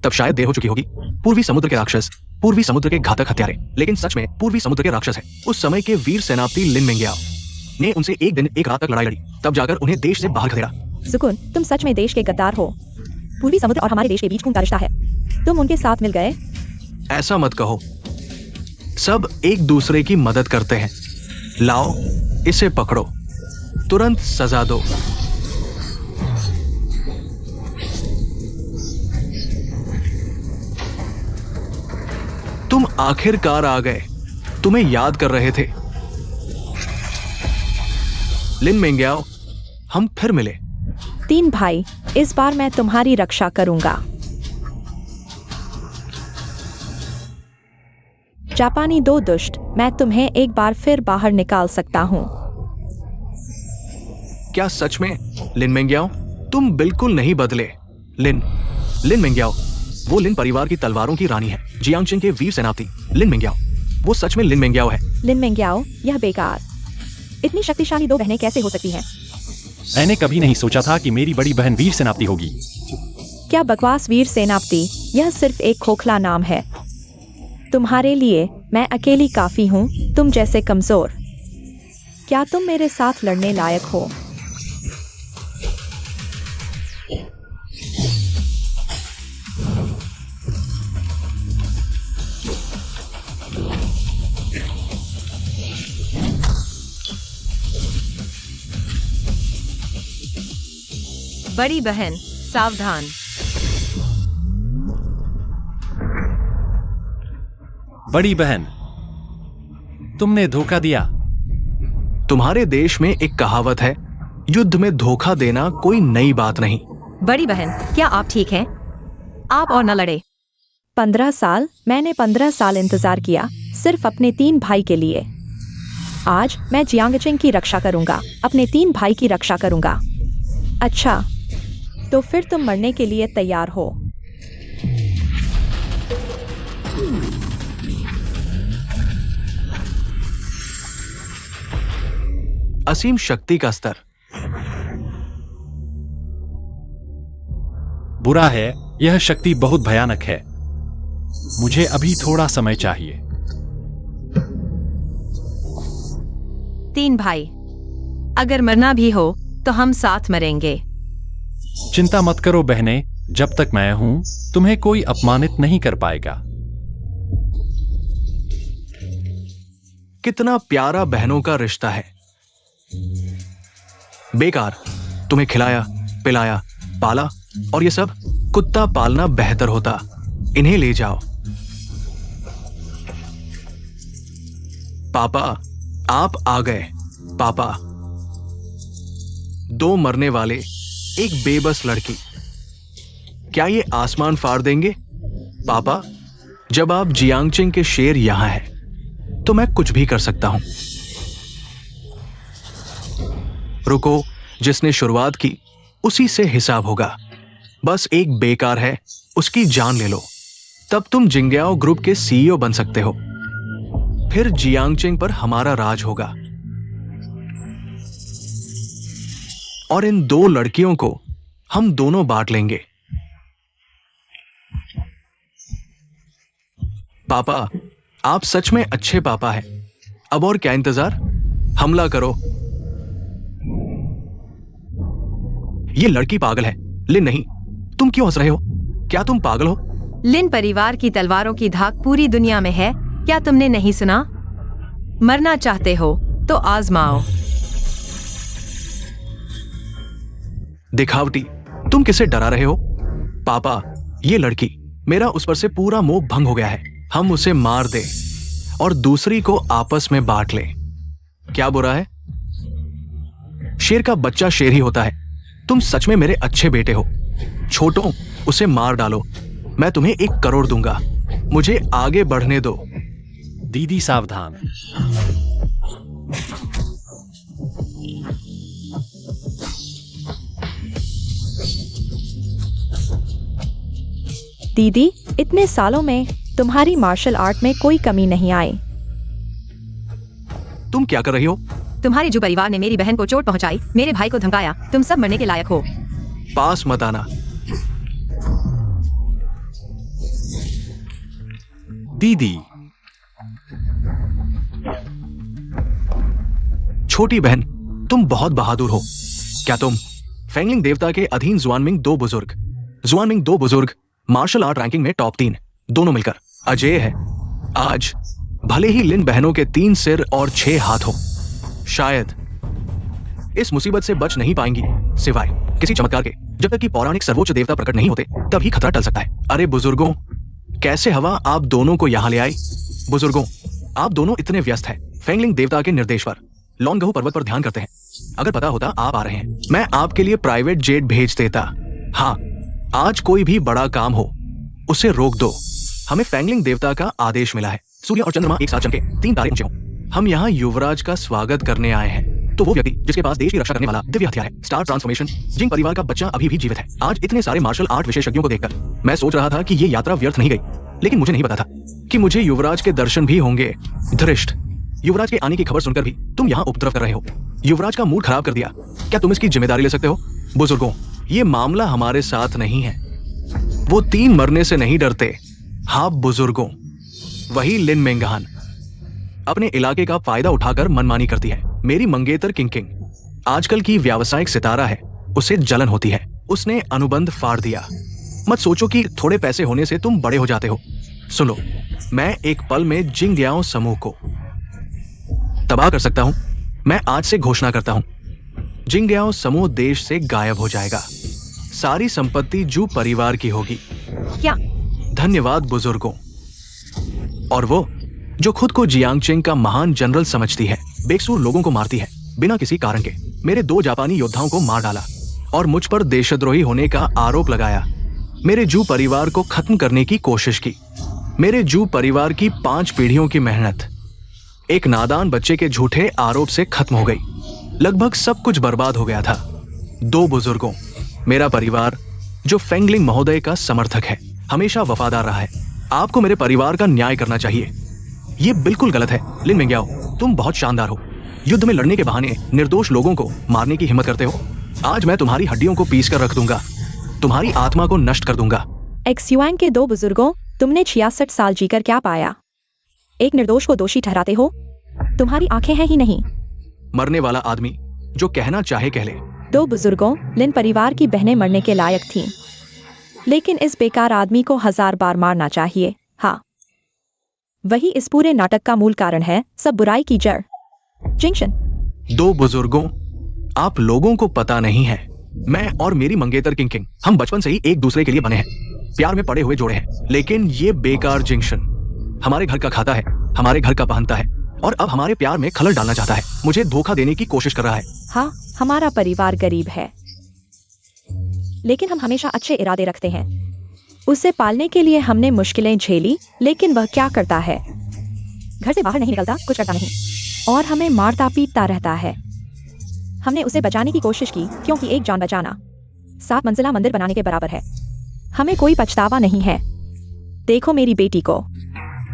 तब शायद देर हो चुकी होगी। पूर्वी समुद्र के राक्षस, पूर्वी समुद्र के घातक हत्यारे, लेकिन सच में पूर्वी समुद्र के राक्षस हैं। उस समय के वीर सेनापति लिन मेंग्याओ ने उनसे एक दिन एक रात तक लड़ाई लड़ी, तब जाकर उन्हें देश से बाहर खदेड़ा। सुकुन, तुम सच में देश के गद्दार हो। पूर्वी समुद्र और हमारे देश के बीच खून का रिश्ता है। तुम उनके साथ मिल गए। ऐसा मत कहो। सब एक दूसरे की मदद करते हैं। लाओ, इसे पकड़ो, तुरंत सजा दो। तुम आखिरकार आ गए। तुम्हें याद कर रहे थे। लिन मेंग्याओ, हम फिर मिले। 3 भाई, इस बार मैं तुम्हारी रक्षा करूंगा। जापानी 2 दुष्ट, मैं तुम्हें एक बार फिर बाहर निकाल सकता हूं। क्या सच में? लिन मेंग्याओ, तुम बिल्कुल नहीं बदले। लिन मेंग्याओ, वो लिन परिवार की तलवारों की रानी है। जियांगचिन के वीर सेनापति लिन मेंग्याओ, वो सच में लिन मेंग्याओ है। लिन मेंग्याओ, यह बेकार। इतनी शक्तिशाली 2 बहनें कैसे हो सकती हैं? मैंने कभी नहीं सोचा था कि मेरी बड़ी बहन वीर सेनापति होगी। क्या बकवास वीर सेनापति, यह सिर्फ एक खोखला नाम है। तुम्हारे लिए मैं अकेली काफी हूँ, तुम जैसे कमजोर। क्या तुम मेरे साथ लड़ने लायक हो? बड़ी बहन, सावधान। बड़ी बहन, तुमने धोखा दिया। तुम्हारे देश में एक कहावत है, युद्ध में धोखा देना कोई नई बात नहीं। बड़ी बहन, क्या आप ठीक हैं? आप और न लड़े। 15 साल, मैंने 15 साल इंतजार किया, सिर्फ अपने 3 भाई के लिए। आज मैं जियांगचिन की रक्षा करूंगा, अपने 3 भाई की रक्षा करूंगा। अच्छा, तो फिर तुम मरने के लिए तैयार हो? असीम शक्ति का स्तर। बुरा है, यह शक्ति बहुत भयानक है। मुझे अभी थोड़ा समय चाहिए। 3 भाई, अगर मरना भी हो तो हम साथ मरेंगे। चिंता मत करो बहने, जब तक मैं हूं तुम्हें कोई अपमानित नहीं कर पाएगा। कितना प्यारा बहनों का रिश्ता है। बेकार, तुम्हें खिलाया, पिलाया, पाला और ये सब, कुत्ता पालना बेहतर होता। इन्हें ले जाओ। पापा, आप आ गए। पापा, 2 मरने वाले, एक बेबस लड़की, क्या ये आसमान फाड़ देंगे? पापा, जब आप जियांगचिन के शेर यहां हैं, तो मैं कुछ भी कर सकता हूं। रुको, जिसने शुरुआत की उसी से हिसाब होगा। बस एक बेकार है, उसकी जान ले लो, तब तुम जिंग्याओ ग्रुप के सीईओ बन सकते हो। फिर जियांगचिंग पर हमारा राज होगा और इन 2 लड़कियों को हम दोनों बांट लेंगे। पापा, आप सच में अच्छे पापा हैं। अब और क्या इंतजार, हमला करो। ये लड़की पागल है। लिन नहीं, तुम क्यों हंस रहे हो? क्या तुम पागल हो? लिन परिवार की तलवारों की धाक पूरी दुनिया में है, क्या तुमने नहीं सुना? मरना चाहते हो तो आजमाओ। दिखावटी, तुम किसे डरा रहे हो? पापा, ये लड़की, मेरा उस पर से पूरा मोह भंग हो गया है। हम उसे मार दे और दूसरी को आपस में बांट ले। क्या बुरा है? शेर का बच्चा शेर ही होता है। तुम सच में मेरे अच्छे बेटे हो। छोटों, उसे मार डालो, मैं तुम्हें 1 करोड़ दूंगा। मुझे आगे बढ़ने दो। दीदी सावधान। दीदी, इतने सालों में तुम्हारी मार्शल आर्ट में कोई कमी नहीं आई। तुम क्या कर रही हो? तुम्हारे जो परिवार ने मेरी बहन को चोट पहुंचाई, मेरे भाई को धमकाया, तुम सब मरने के लायक हो। पास मत आना। दीदी, छोटी बहन, तुम बहुत बहादुर हो। क्या तुम फेंगलिंग देवता के अधीन जुआनमिंग दो बुजुर्ग मार्शल आर्ट रैंकिंग में टॉप 3 दोनों मिलकर अजेय है। आज भले ही लिन बहनों के 3 सिर और 6 हाथ हो, शायद इस मुसीबत से बच नहीं पाएंगी सिवाय किसी चमत्कार के। जब तक कि पौराणिक सर्वोच्च देवता प्रकट नहीं होते, तभी खतरा टल सकता है। अरे बुजुर्गों, कैसे हवा आप दोनों को यहां ले आई? बुजुर्गों, आप दोनों इतने व्यस्त हैं फेंगलिंग देवता के निर्देश पर लॉन्गहू पर्वत पर ध्यान करते हैं। अगर पता होता आप आ रहे हैं, मैं आपके लिए प्राइवेट जेट भेज देता। हाँ, आज कोई भी बड़ा काम हो, उसे रोक दो। हमें फेंगलिंग देवता का आदेश मिला है। सूर्य और चंद्रमा एक साथ चमके, 3 तारे ऊंचे हों। हम यहाँ युवराज का स्वागत करने आए हैं। तो वो व्यक्ति जिसके पास देश की रक्षा करने वाला दिव्य हथियार है, स्टार ट्रांसफॉर्मेशन, जिंग परिवार का बच्चा अभी भी जीवित है। आज इतने सारे मार्शल आर्ट विशेषज्ञों को देखकर मैं सोच रहा था कि ये यात्रा व्यर्थ नहीं गई, लेकिन मुझे नहीं पता था कि मुझे युवराज के दर्शन भी होंगे। धृष्ट, युवराज के आने की खबर सुनकर भी तुम यहाँ उपद्रव कर रहे हो। युवराज का मूड खराब कर दिया। क्या तुम इसकी जिम्मेदारी ले सकते हो? बुजुर्गों, ये मामला हमारे साथ नहीं है। वो 3 मरने से नहीं डरते। हाँ बुजुर्गों, वही लिन मेंगहान अपने इलाके का फायदा उठाकर मनमानी करती है। मेरी मंगेतर किंग आजकल की व्यावसायिक सितारा है, उसे जलन होती है। उसने अनुबंध फाड़ दिया। मत सोचो कि थोड़े पैसे होने से तुम बड़े हो जाते हो। सुनो, मैं एक पल में जिंग्याओ समूह को तबाह कर सकता हूं। मैं आज से घोषणा करता हूं, जिंग्याओ समूह देश से गायब हो जाएगा। सारी संपत्ति जू परिवार की होगी। क्या? धन्यवाद बुजुर्गों। और वो जो खुद को जियांगचेंग का महान जनरल समझती है, बेकसूर लोगों को मारती है बिना किसी कारण के। मेरे 2 जापानी योद्धाओं को मार डाला और मुझ पर देशद्रोही होने का आरोप लगाया। मेरे जू परिवार को खत्म करने की कोशिश की। मेरे जू परिवार की 5 पीढ़ियों की मेहनत एक नादान बच्चे के झूठे आरोप से खत्म हो गई। लगभग सब कुछ बर्बाद हो गया था। 2 बुजुर्गों, मेरा परिवार जो फेंगलिंग महोदय का समर्थक है, हमेशा वफादार रहा है। आपको मेरे परिवार का न्याय करना चाहिए। ये बिल्कुल गलत है। लिन मेंग्याओ, तुम बहुत शानदार हो। युद्ध में लड़ने के बहाने निर्दोष लोगों को मारने की हिम्मत करते हो। आज मैं तुम्हारी हड्डियों को पीस कर रख दूंगा, तुम्हारी आत्मा को नष्ट कर दूंगा। एक्सयुआंग के 2 बुजुर्गों, तुमने 66 साल जीकर क्या पाया? एक निर्दोष को दोषी ठहराते हो। तुम्हारी आंखें हैं ही नहीं। मरने वाला आदमी जो कहना चाहे कह ले। 2 बुजुर्गों, लिन परिवार की बहनें मरने के लायक थीं, लेकिन इस बेकार आदमी को 1000 बार मारना चाहिए। हाँ, वही इस पूरे नाटक का मूल कारण है, सब बुराई की जड़। जिंगशन। 2 बुजुर्गों, आप लोगों को पता नहीं है, मैं और मेरी मंगेतर किंग हम बचपन से ही एक दूसरे के लिए बने हैं, प्यार में पड़े हुए जोड़े हैं। लेकिन ये बेकार जिंगशन हमारे घर का खाता है, हमारे घर का पहनता है और अब हमारे प्यार में खलल डालना चाहता है। मुझे धोखा देने की कोशिश कर रहा है। हाँ, हमारा परिवार गरीब है, लेकिन हम हमेशा अच्छे इरादे रखते हैं। उसे पालने के लिए हमने मुश्किलें झेली, लेकिन वह क्या करता है? घर से बाहर नहीं निकलता, कुछ करता नहीं और हमें मारता पीटता रहता है। हमने उसे बचाने की कोशिश की, क्योंकि एक जान बचाना 7 मंजिला मंदिर बनाने के बराबर है। हमें कोई पछतावा नहीं है। देखो मेरी बेटी को,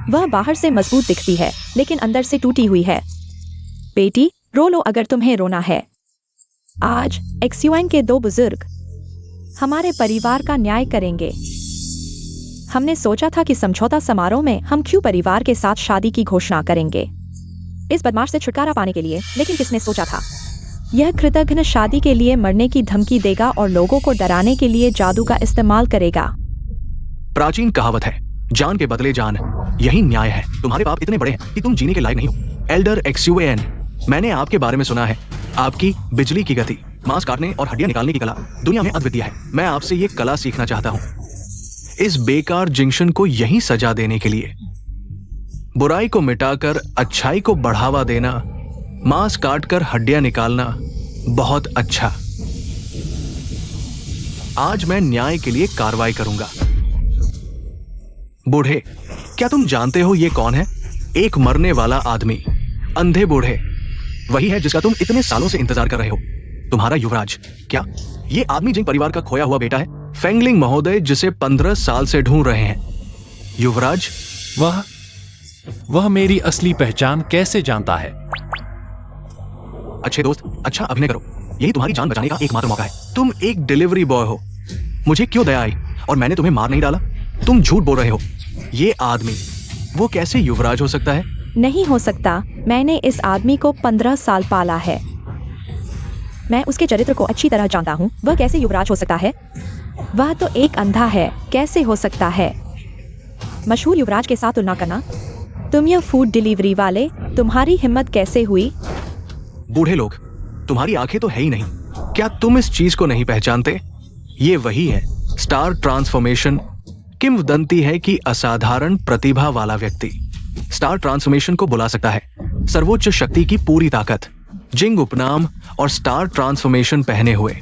वह बाहर से मजबूत दिखती है लेकिन अंदर से टूटी हुई है। बेटी, रो लो अगर तुम्हें रोना है। आज XUN के 2 बुजुर्ग हमारे परिवार का न्याय करेंगे। हमने सोचा था कि समझौता समारोह में हम क्यों परिवार के साथ शादी की घोषणा करेंगे, इस बदमाश से छुटकारा पाने के लिए। लेकिन किसने सोचा था यह कृतघ्न शादी के लिए मरने की धमकी देगा और लोगों को डराने के लिए जादू का इस्तेमाल करेगा। प्राचीन कहावत है, जान के बदले जान, यही न्याय है। तुम्हारे पाप इतने बड़े हैं कि तुम जीने के लायक नहीं हो। एल्डर XUN, मैंने आपके बारे में सुना है। आपकी बिजली की गति, मांस काटने और हड्डियां निकालने की कला दुनिया में अद्वितीय है। मैं आपसे ये कला सीखना चाहता हूँ। इस बेकार जिंक्शन को यहीं सजा देने के लिए, बुराई को मिटाकर अच्छाई को बढ़ावा देना, मांस काटकर हड्डियां निकालना, बहुत अच्छा। आज मैं न्याय के लिए कार्रवाई करूंगा। बूढ़े, क्या तुम जानते हो ये कौन है? एक मरने वाला आदमी, अंधे बूढ़े, वही है जिसका तुम इतने सालों से इंतजार कर रहे हो। तुम्हारा युवराज। क्या ये आदमी जिंग परिवार का खोया हुआ बेटा है? फेंगलिंग महोदय, जिसे 15 साल से ढूंढ रहे हैं। युवराज, वह मेरी असली पहचान कैसे जानता है? अच्छे दोस्त, अच्छा अभिनय करो। यही तुम्हारी जान बचाने का एकमात्र मौका है। तुम एक डिलीवरी बॉय हो। मुझे क्यों दया आई और मैंने तुम्हें मार नहीं डाला? तुम झूठ बोल रहे हो। ये आदमी, वो कैसे युवराज हो सकता है? नहीं हो सकता। मैंने इस आदमी को 15 साल पाला है। मैं उसके चरित्र को अच्छी तरह जानता हूँ। वह कैसे युवराज हो सकता है? वह तो एक अंधा है। कैसे हो सकता है? मशहूर युवराज के साथ तुलना करना। तुम ये फूड डिलीवरी वाले, तुम्हारी हिम्मत कैसे हुई? बूढ़े लोग, तुम्हारी आंखें तो है ही नहीं। क्या तुम इस चीज को नहीं पहचानते? ये वही है, स्टार ट्रांसफॉर्मेशन। किंवदंती है कि असाधारण प्रतिभा वाला व्यक्ति स्टार ट्रांसफॉर्मेशन को बुला सकता है। सर्वोच्च शक्ति की पूरी ताकत, जिंग उपनाम और स्टार ट्रांसफॉर्मेशन पहने हुए।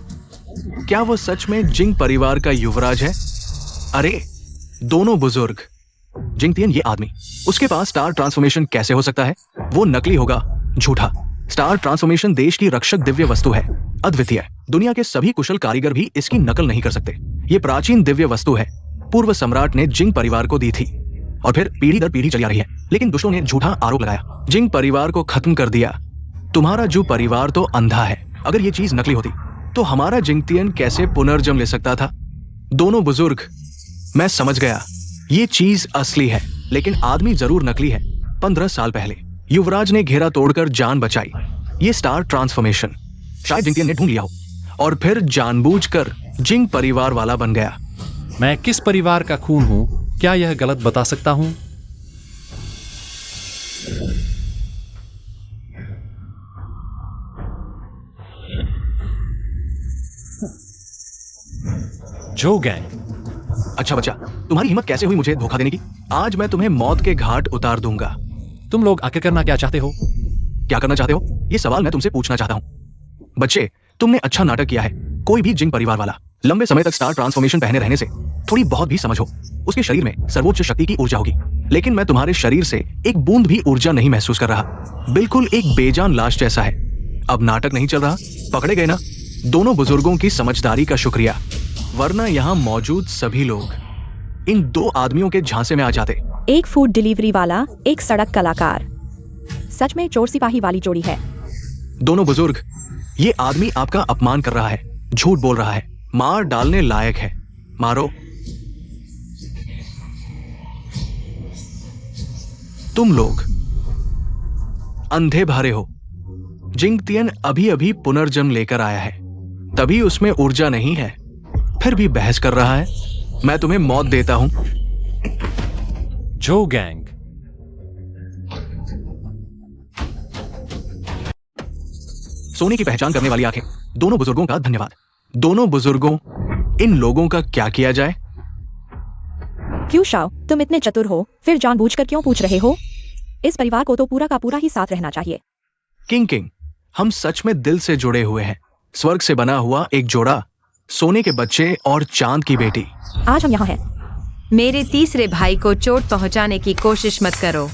क्या वो सच में जिंग परिवार का युवराज है? अरे, दोनों बुजुर्ग। जिंगतियन, ये आदमी, उसके पास स्टार ट्रांसफॉर्मेशन कैसे हो सकता है? वो नकली होगा, झूठा। स्टार ट्रांसफॉर्मेशन देश की रक्षक दिव्य वस्तु है, अद्वितीय। दुनिया के सभी कुशल कारीगर भी इसकी नकल नहीं कर सकते। ये प्राचीन दिव्य वस्तु है, पूर्व सम्राट ने जिंग परिवार को दी थी और फिर पीढ़ी दर पीढ़ी चली आ रही है। लेकिन दुष्टों ने झूठा आरोप लगाया, जिंग परिवार को खत्म कर दिया। तुम्हारा जो परिवार तो अंधा है। अगर ये चीज नकली होती तो हमारा जिंगतियन कैसे पुनर्जन्म ले सकता था? दोनों बुजुर्ग, मैं समझ गया, ये चीज असली है, लेकिन आदमी जरूर नकली है। 15 साल पहले युवराज ने घेरा तोड़कर जान बचाई। ये स्टार ट्रांसफॉर्मेशन शायद जिंगतियन ने ढूंढ लिया हो और फिर जानबूझकर जिंग परिवार वाला बन गया। मैं किस परिवार का खून हूं? क्या यह गलत बता सकता हूं? जो गैंग। अच्छा बच्चा, तुम्हारी हिम्मत कैसे हुई मुझे धोखा देने की? आज मैं तुम्हें मौत के घाट उतार दूंगा। तुम लोग आखिर करना क्या चाहते हो? क्या करना चाहते हो? ये सवाल मैं तुमसे पूछना चाहता हूँ। बच्चे, तुमने अच्छा नाटक किया है। कोई भी जिंग परिवार वाला लंबे समय तक स्टार ट्रांसफॉर्मेशन पहने रहने से थोड़ी बहुत भी समझ हो, उसके शरीर में सर्वोच्च शक्ति की ऊर्जा होगी। लेकिन मैं तुम्हारे शरीर से एक बूंद भी ऊर्जा नहीं महसूस कर रहा। बिल्कुल एक बेजान लाश जैसा है। अब नाटक नहीं चल रहा। पकड़े गए ना? दोनों बुजुर्गों की समझदारी का शुक्रिया, वरना यहाँ मौजूद सभी लोग इन 2 आदमियों के झांसे में आ जाते। एक फूड डिलीवरी वाला, एक सड़क कलाकार। सच में चोर सिपाही वाली जोड़ी है। दोनों बुजुर्ग, ये आदमी आपका अपमान कर रहा है, झूठ बोल रहा है, मार डालने लायक है। मारो। तुम लोग अंधे भारे हो। जिंगतियन अभी अभी पुनर्जन्म लेकर आया है, तभी उसमें ऊर्जा नहीं है, फिर भी बहस कर रहा है। मैं तुम्हें मौत देता हूं। जो गैंग। सोने की पहचान करने वाली आंखें। दोनों बुजुर्गों का धन्यवाद। दोनों बुजुर्गों, इन लोगों का क्या किया जाए? क्यों शाओ, तुम इतने चतुर हो, फिर जानबूझकर क्यों पूछ रहे हो? इस परिवार को तो पूरा का पूरा ही साथ रहना चाहिए। किंग, हम सच में दिल से जुड़े हुए हैं। स्वर्ग से बना हुआ एक जोड़ा, सोने के बच्चे और चांद की बेटी। आज हम यहाँ हैं। मेरे तीसरे भाई को चोट पहुंचाने की कोशिश मत करो।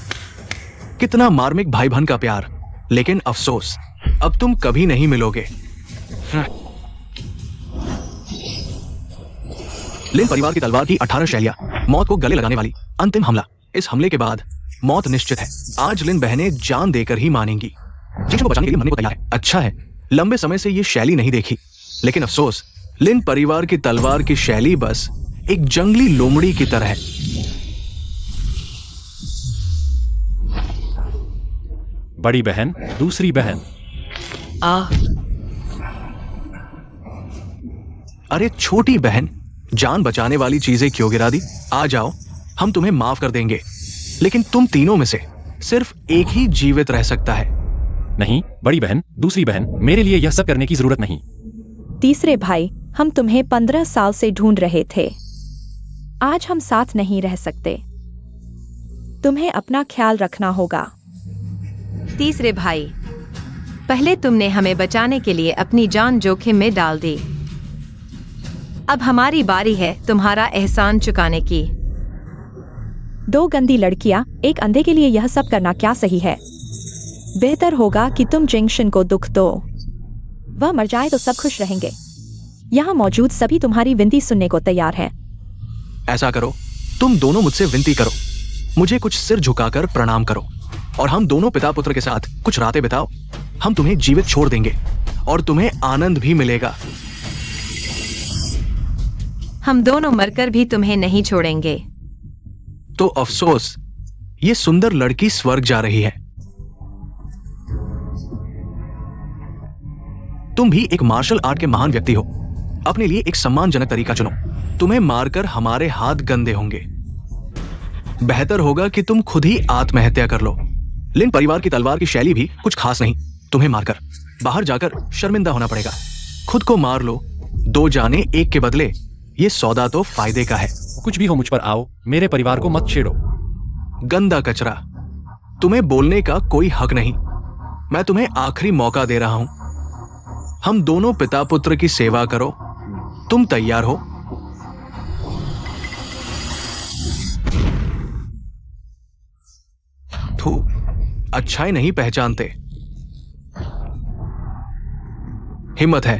कितना मार्मिक भाई बहन का प्यार, लेकिन अफसोस, अब तुम कभी नहीं मिलोगे। लिन परिवार की तलवार की 18 शैलियां, मौत को गले लगाने वाली अंतिम हमला। इस हमले के बाद मौत निश्चित है। आज लिन बहनें जान देकर ही मानेंगी। जिंग को बचाने के लिए मरने को तैयार है। अच्छा है, लंबे समय से ये शैली नहीं देखी, लेकिन अफसोस, लिन परिवार की तलवार की शैली बस एक जंगली लोमड़ी की तरह है। बड़ी बहन, दूसरी बहन। अरे छोटी बहन, जान बचाने वाली चीजें क्यों गिरा दी? आ जाओ, हम तुम्हें माफ कर देंगे, लेकिन तुम तीनों में से सिर्फ एक ही जीवित रह सकता है। नहीं बड़ी बहन, दूसरी बहन, मेरे लिए यह सब करने की जरूरत नहीं। तीसरे भाई, हम तुम्हें 15 साल से ढूंढ रहे थे। आज हम साथ नहीं रह सकते। तुम्हें अपना ख्याल रखना होगा। तीसरे भाई, पहले तुमने हमें बचाने के लिए अपनी जान जोखिम में डाल दी। अब हमारी बारी है तुम्हारा एहसान चुकाने की। 2 गंदी लड़कियां, एक अंधे के लिए यह सब करना क्या सही है? बेहतर होगा कि तुम जिंगशन को दुख दो। वह मर जाए तो सब खुश रहेंगे। यहाँ मौजूद सभी तुम्हारी विनती सुनने को तैयार हैं। ऐसा करो, तुम दोनों मुझसे विनती करो, मुझे कुछ सिर झुकाकर प्रणाम करो, और हम दोनों पिता पुत्र के साथ कुछ रातें बिताओ। हम तुम्हें जीवित छोड़ देंगे और तुम्हें आनंद भी मिलेगा। हम दोनों मरकर भी तुम्हें नहीं छोड़ेंगे। तो अफसोस, ये सुंदर लड़की स्वर्ग जा रही है। तुम भी एक मार्शल आर्ट के महान व्यक्ति हो। अपने लिए एक सम्मानजनक तरीका चुनो। तुम्हें मारकर हमारे हाथ गंदे होंगे। बेहतर होगा कि तुम खुद ही आत्महत्या कर लो। लिन परिवार की तलवार की शैली भी कुछ खास नहीं। तुम्हें मारकर बाहर जाकर शर्मिंदा होना पड़ेगा। खुद को मार लो। 2 जाने एक के बदले, ये सौदा तो फायदे का है। कुछ भी हो, मुझ पर आओ, मेरे परिवार को मत छेड़ो। गंदा कचरा, तुम्हें बोलने का कोई हक नहीं। मैं तुम्हें आखिरी मौका दे रहा हूं। हम दोनों पिता पुत्र की सेवा करो। तुम तैयार हो? थू, अच्छाई नहीं पहचानते। हिम्मत है,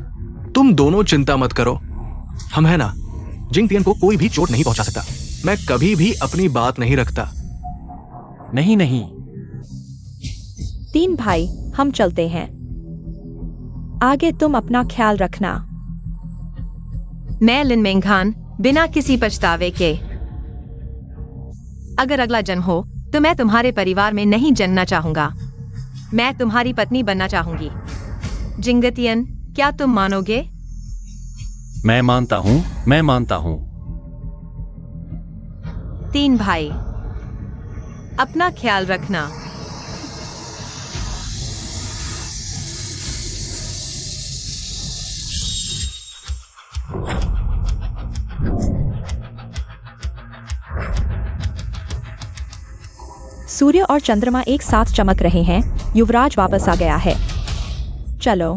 तुम दोनों चिंता मत करो। हम है ना, जिंग तियन को कोई भी चोट नहीं पहुंचा सकता। मैं कभी भी अपनी बात नहीं रखता। नहीं नहीं। 3 भाई, हम चलते हैं। आगे तुम अपना ख्याल रखना। मैं लिन मेंघान, बिना किसी पछतावे के। अगर अगला जन्म हो तो मैं तुम्हारे परिवार में नहीं जन्मना चाहूंगा। मैं तुम्हारी पत्नी बनना चाहूंगी। जिंगतियन, क्या तुम मानोगे? मैं मानता हूं, मैं मानता हूं। 3 भाई, अपना ख्याल रखना। सूर्य और चंद्रमा एक साथ चमक रहे हैं। युवराज वापस आ गया है। चलो।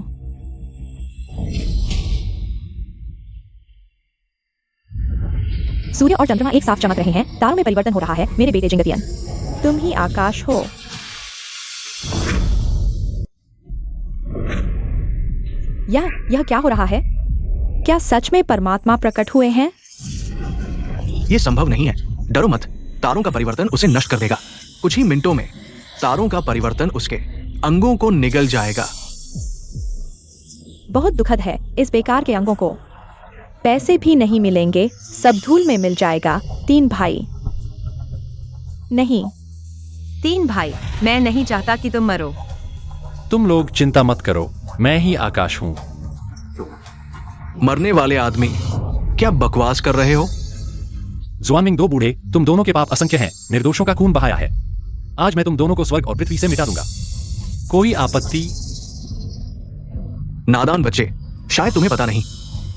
सूर्य और चंद्रमा एक साथ चमक रहे हैं। तारों में परिवर्तन हो रहा है। मेरे बेटे जिंगतियन, तुम ही आकाश हो। यह क्या हो रहा है? क्या सच में परमात्मा प्रकट हुए हैं? यह संभव नहीं है। डरो मत, तारों का परिवर्तन उसे नष्ट कर देगा। कुछ ही मिनटों में तारों का परिवर्तन उसके अंगों को निगल जाएगा। बहुत दुखद है। इस बेकार के अंगों को पैसे भी नहीं मिलेंगे, सब धूल में मिल जाएगा। 3 भाई, नहीं। 3 भाई, मैं नहीं चाहता कि तुम मरो। तुम लोग चिंता मत करो, मैं ही आकाश हूं। मरने वाले आदमी, क्या बकवास कर रहे हो? ज़ुआनमिंग 2 बूढ़े, तुम दोनों के पाप असंख्य हैं। निर्दोषों का खून बहाया है। आज मैं तुम दोनों को स्वर्ग और पृथ्वी से मिटा दूंगा। कोई आपत्ति? नादान बच्चे, शायद तुम्हें पता नहीं,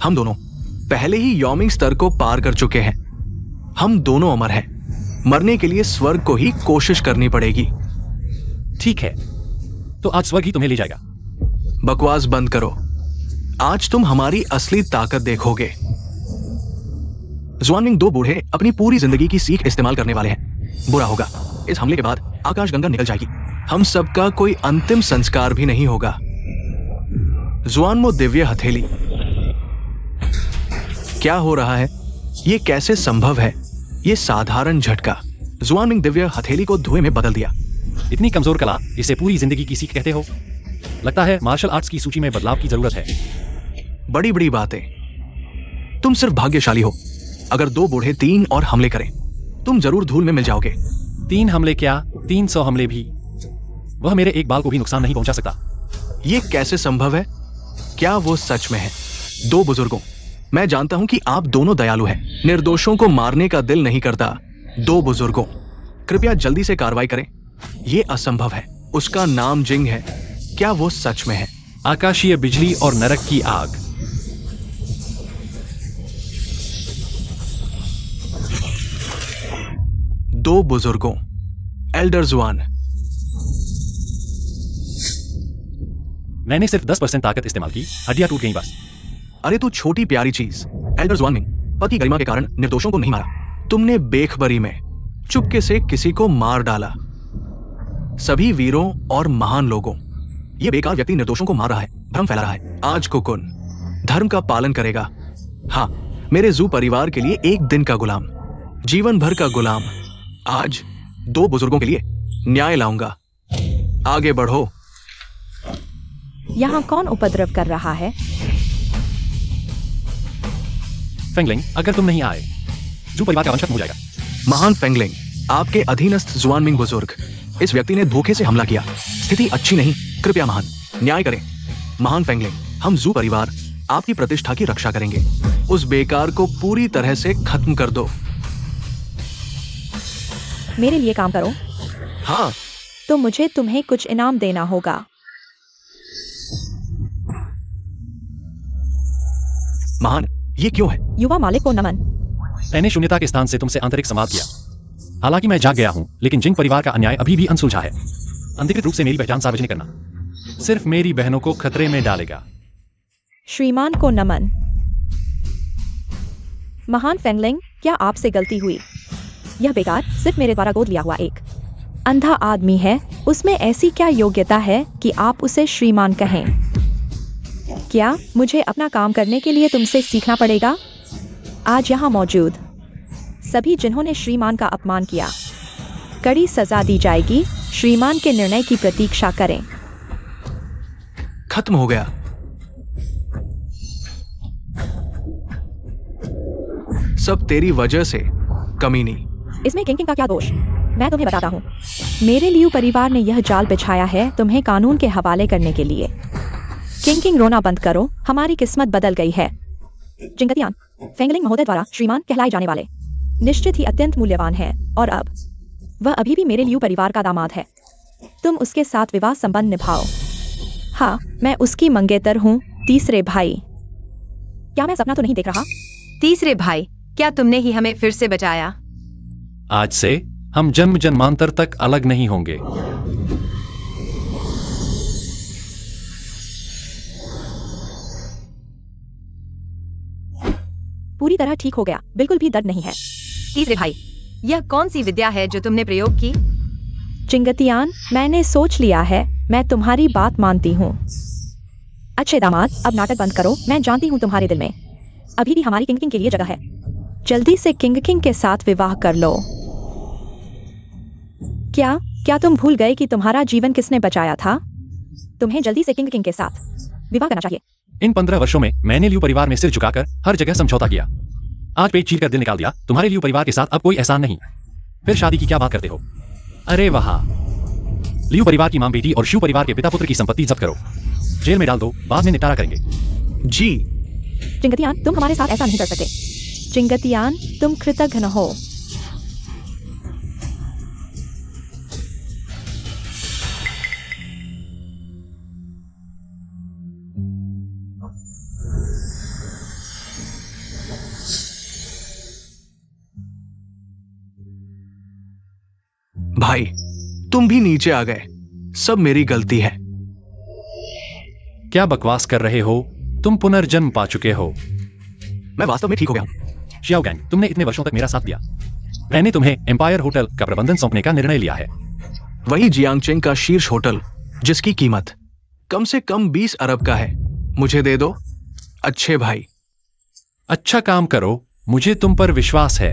हम दोनों पहले ही यौमिंग स्तर को पार कर चुके हैं। हम दोनों अमर हैं। मरने के लिए स्वर्ग को ही कोशिश करनी पड़ेगी। ठीक है, तो आज स्वर्ग ही तुम्हें ले जाएगा। बकवास बंद करो। आज तुम हमारी असली ताकत देखोगे। ज़ुआनमिंग 2 बूढ़े अपनी पूरी जिंदगी की सीख इस्तेमाल करने वाले हैं। बुरा होगा, इस हमले के बाद आकाशगंगा निकल जाएगी। हम सबका कोई अंतिम संस्कार भी नहीं होगा। ज़ुआनमो दिव्य हथेली, क्या हो रहा है? ये कैसे संभव है? ये साधारण झटका जुआनमिंग दिव्य हथेली को धुएं में बदल दिया। इतनी कमजोर कला, इसे पूरी जिंदगी की सीख कहते हो? लगता है मार्शल आर्ट्स की सूची में बदलाव की जरूरत है। बड़ी बड़ी बातें। तुम सिर्फ भाग्यशाली हो। अगर 2 बूढ़े 3 और हमले करें, तुम जरूर धूल में मिल जाओगे। 3 हमले क्या, 300 हमले भी, वह मेरे एक बाल को भी नुकसान नहीं पहुंचा सकता। ये कैसे संभव है? क्या वो सच में है? 2 बुजुर्गों, मैं जानता हूं कि आप दोनों दयालु हैं, निर्दोषों को मारने का दिल नहीं करता। 2 बुजुर्गों, कृपया जल्दी से कार्रवाई करें। ये असंभव है। उसका नाम जिंग है। क्या वो सच में है? आकाशीय बिजली और नरक की आग। दो बुजुर्गों, एल्डर जुआन। मैंने सिर्फ 10% ताकत इस्तेमाल की, हड्डियां टूट गईं बस। अरे तू छोटी प्यारी चीज। एल्डर जुआनमिंग, पति गरिमा के कारण निर्दोषों को नहीं मारा। तुमने बेखबरी में चुपके से किसी को मार डाला। सभी वीरों और महान लोगों, ये बेकार व्यक्ति निर्दोषों को मार रहा है, भ्रम फैला रहा है। आज कोकुन धर्म का पालन करेगा। हाँ, मेरे जू परिवार के लिए एक दिन का गुलाम, जीवन भर का गुलाम। आज 2 बुजुर्गों के लिए न्याय लाऊंगा। आगे बढ़ो। यहाँ कौन उपद्रव कर रहा है? फेंगलिंग, अगर तुम नहीं आए, जू परिवार का वंश खत्म हो जाएगा। महान फेंगलिंग, आपके अधीनस्थ जुआनमिंग बुजुर्ग, इस व्यक्ति ने धोखे से हमला किया। स्थिति अच्छी नहीं। कृपया महान, न्याय करें। महान फेंगलिंग, हम जू परिवार आपकी प्रतिष्ठा की रक्षा करेंगे। उस बेकार को पूरी तरह से खत्म कर दो। मेरे लिए काम करो। हाँ, तो मुझे तुम्हें कुछ इनाम देना होगा। महान, ये क्यों है? युवा मालिक को नमन। मैंने शून्यता के स्थान से तुमसे आंतरिक संवाद किया। हालांकि मैं जाग गया हूं, लेकिन जिंग परिवार का अन्याय अभी भी अनसुलझा है। अधिकृत रूप से मेरी पहचान सार्वजनिक करना सिर्फ मेरी बहनों को खतरे में डालेगा। श्रीमान को नमन। महान फेंगलिंग, क्या आपसे गलती हुई? यह बेकार सिर्फ मेरे द्वारा गोद लिया हुआ एक अंधा आदमी है। उसमें ऐसी क्या योग्यता है कि आप उसे श्रीमान कहें? क्या मुझे अपना काम करने के लिए तुमसे सीखना पड़ेगा? आज यहाँ मौजूद सभी जिन्होंने श्रीमान का अपमान किया, कड़ी सजा दी जाएगी। श्रीमान के निर्णय की प्रतीक्षा करें। खत्म हो गया। सब तेरी वजह से, कमीनी। इसमें किंग का क्या दोष? मैं तुम्हें बताता हूँ। मेरे लियू परिवार ने यह जाल बिछाया है तुम्हें कानून के हवाले करने के लिए। किंग, रोना बंद करो। हमारी किस्मत बदल गई है। जिंगतियान, फेंगलिंग महोदय द्वारा श्रीमान कहलाए जाने वाले निश्चित ही अत्यंत मूल्यवान है, और अब वह अभी भी मेरे लियू परिवार का दामाद है। तुम उसके साथ विवाह संबंध निभाओ। हाँ, मैं उसकी मंगेतर हूँ। तीसरे भाई, क्या मैं सपना तो नहीं देख रहा? तीसरे भाई, क्या तुमने ही हमें फिर से बचाया? आज से हम जन्म जन्मांतर तक अलग नहीं होंगे। पूरी तरह ठीक हो गया, बिल्कुल भी दर्द नहीं है। तीसरे भाई, यह कौन सी विद्या है जो तुमने प्रयोग की? चिंगतियान, मैंने सोच लिया है। मैं तुम्हारी बात मानती हूँ। अच्छे दामाद, अब नाटक बंद करो। मैं जानती हूँ तुम्हारे दिल में अभी भी हमारी किंग के लिए जगह है। जल्दी से किंग के साथ विवाह कर लो। क्या तुम भूल गए कि तुम्हारा जीवन किसने बचाया था? तुम्हें जल्दी से किंग के साथ विवाह करना चाहिए। इन 15 वर्षों में मैंने लियू परिवार में सिर झुकाकर हर जगह समझौता किया। आज पेट चीर कर दिल निकाल दिया। तुम्हारे लियू परिवार के साथ अब कोई एहसान नहीं। फिर शादी की क्या बात करते हो? अरे वहां, लियू परिवार की मां बेटी और शिव परिवार के पिता पुत्र की संपत्ति जब्त करो, जेल में डाल दो, बाद में निपटारा करेंगे। जी। चिंगतियान, तुम हमारे साथ ऐसा नहीं कर सकते। चिंगतियान, तुम कृतघ्न हो। भाई, तुम भी नीचे आ गए। सब मेरी गलती है। क्या बकवास कर रहे हो? तुम पुनर्जन्म पा चुके हो। मैं वास्तव में ठीक हो गया हूं। शियाओ गैंग, तुमने इतने वर्षों तक मेरा साथ दिया। मैंने तुम्हें एम्पायर होटल का प्रबंधन सौंपने का निर्णय लिया है। वही जियांगचेंग का शीर्ष होटल, जिसकी कीमत कम से कम 20 अरब का है। मुझे दे दो। अच्छे भाई। अच्छा काम करो, मुझे तुम पर विश्वास है।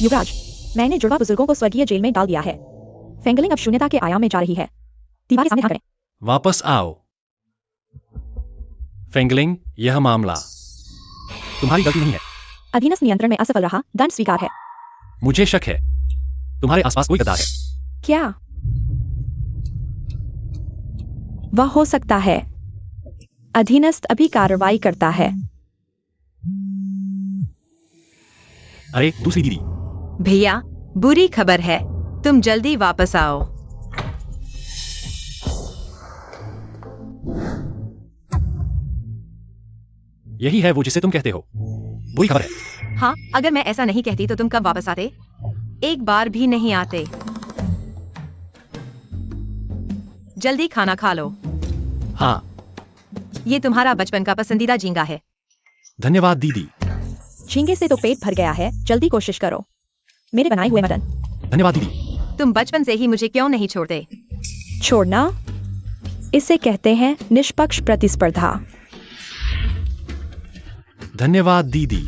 युवराज, मैंने जुड़वा बुजुर्गों को स्वर्गीय जेल में डाल दिया है। फेंगलिंग अब शून्यता के आयाम में जा रही है। दीवार के सामने हाँ करें। वापस आओ। फेंगलिंग, यह मामला तुम्हारी गलती नहीं है। अधीनस्थ नियंत्रण में असफल रहा, दंड स्वीकार है। मुझे शक है तुम्हारे आसपास कोई गद्दार है। क्या वह हो सकता है? अधीनस्थ अभी कार्रवाई करता है। अरे दूसरी दीदी, भैया, बुरी खबर है, तुम जल्दी वापस आओ। यही है वो जिसे तुम कहते हो बुरी खबर है। हाँ, अगर मैं ऐसा नहीं कहती तो तुम कब वापस आते? एक बार भी नहीं आते। जल्दी खाना खा लो। हाँ, ये तुम्हारा बचपन का पसंदीदा झींगा है। धन्यवाद दीदी। झींगे से तो पेट भर गया है, जल्दी कोशिश करो। मेरे बनाए हुए मटन। धन्यवाद दीदी। तुम बचपन से ही मुझे क्यों नहीं छोड़ते? छोड़ना, इसे कहते हैं निष्पक्ष प्रतिस्पर्धा। धन्यवाद दीदी।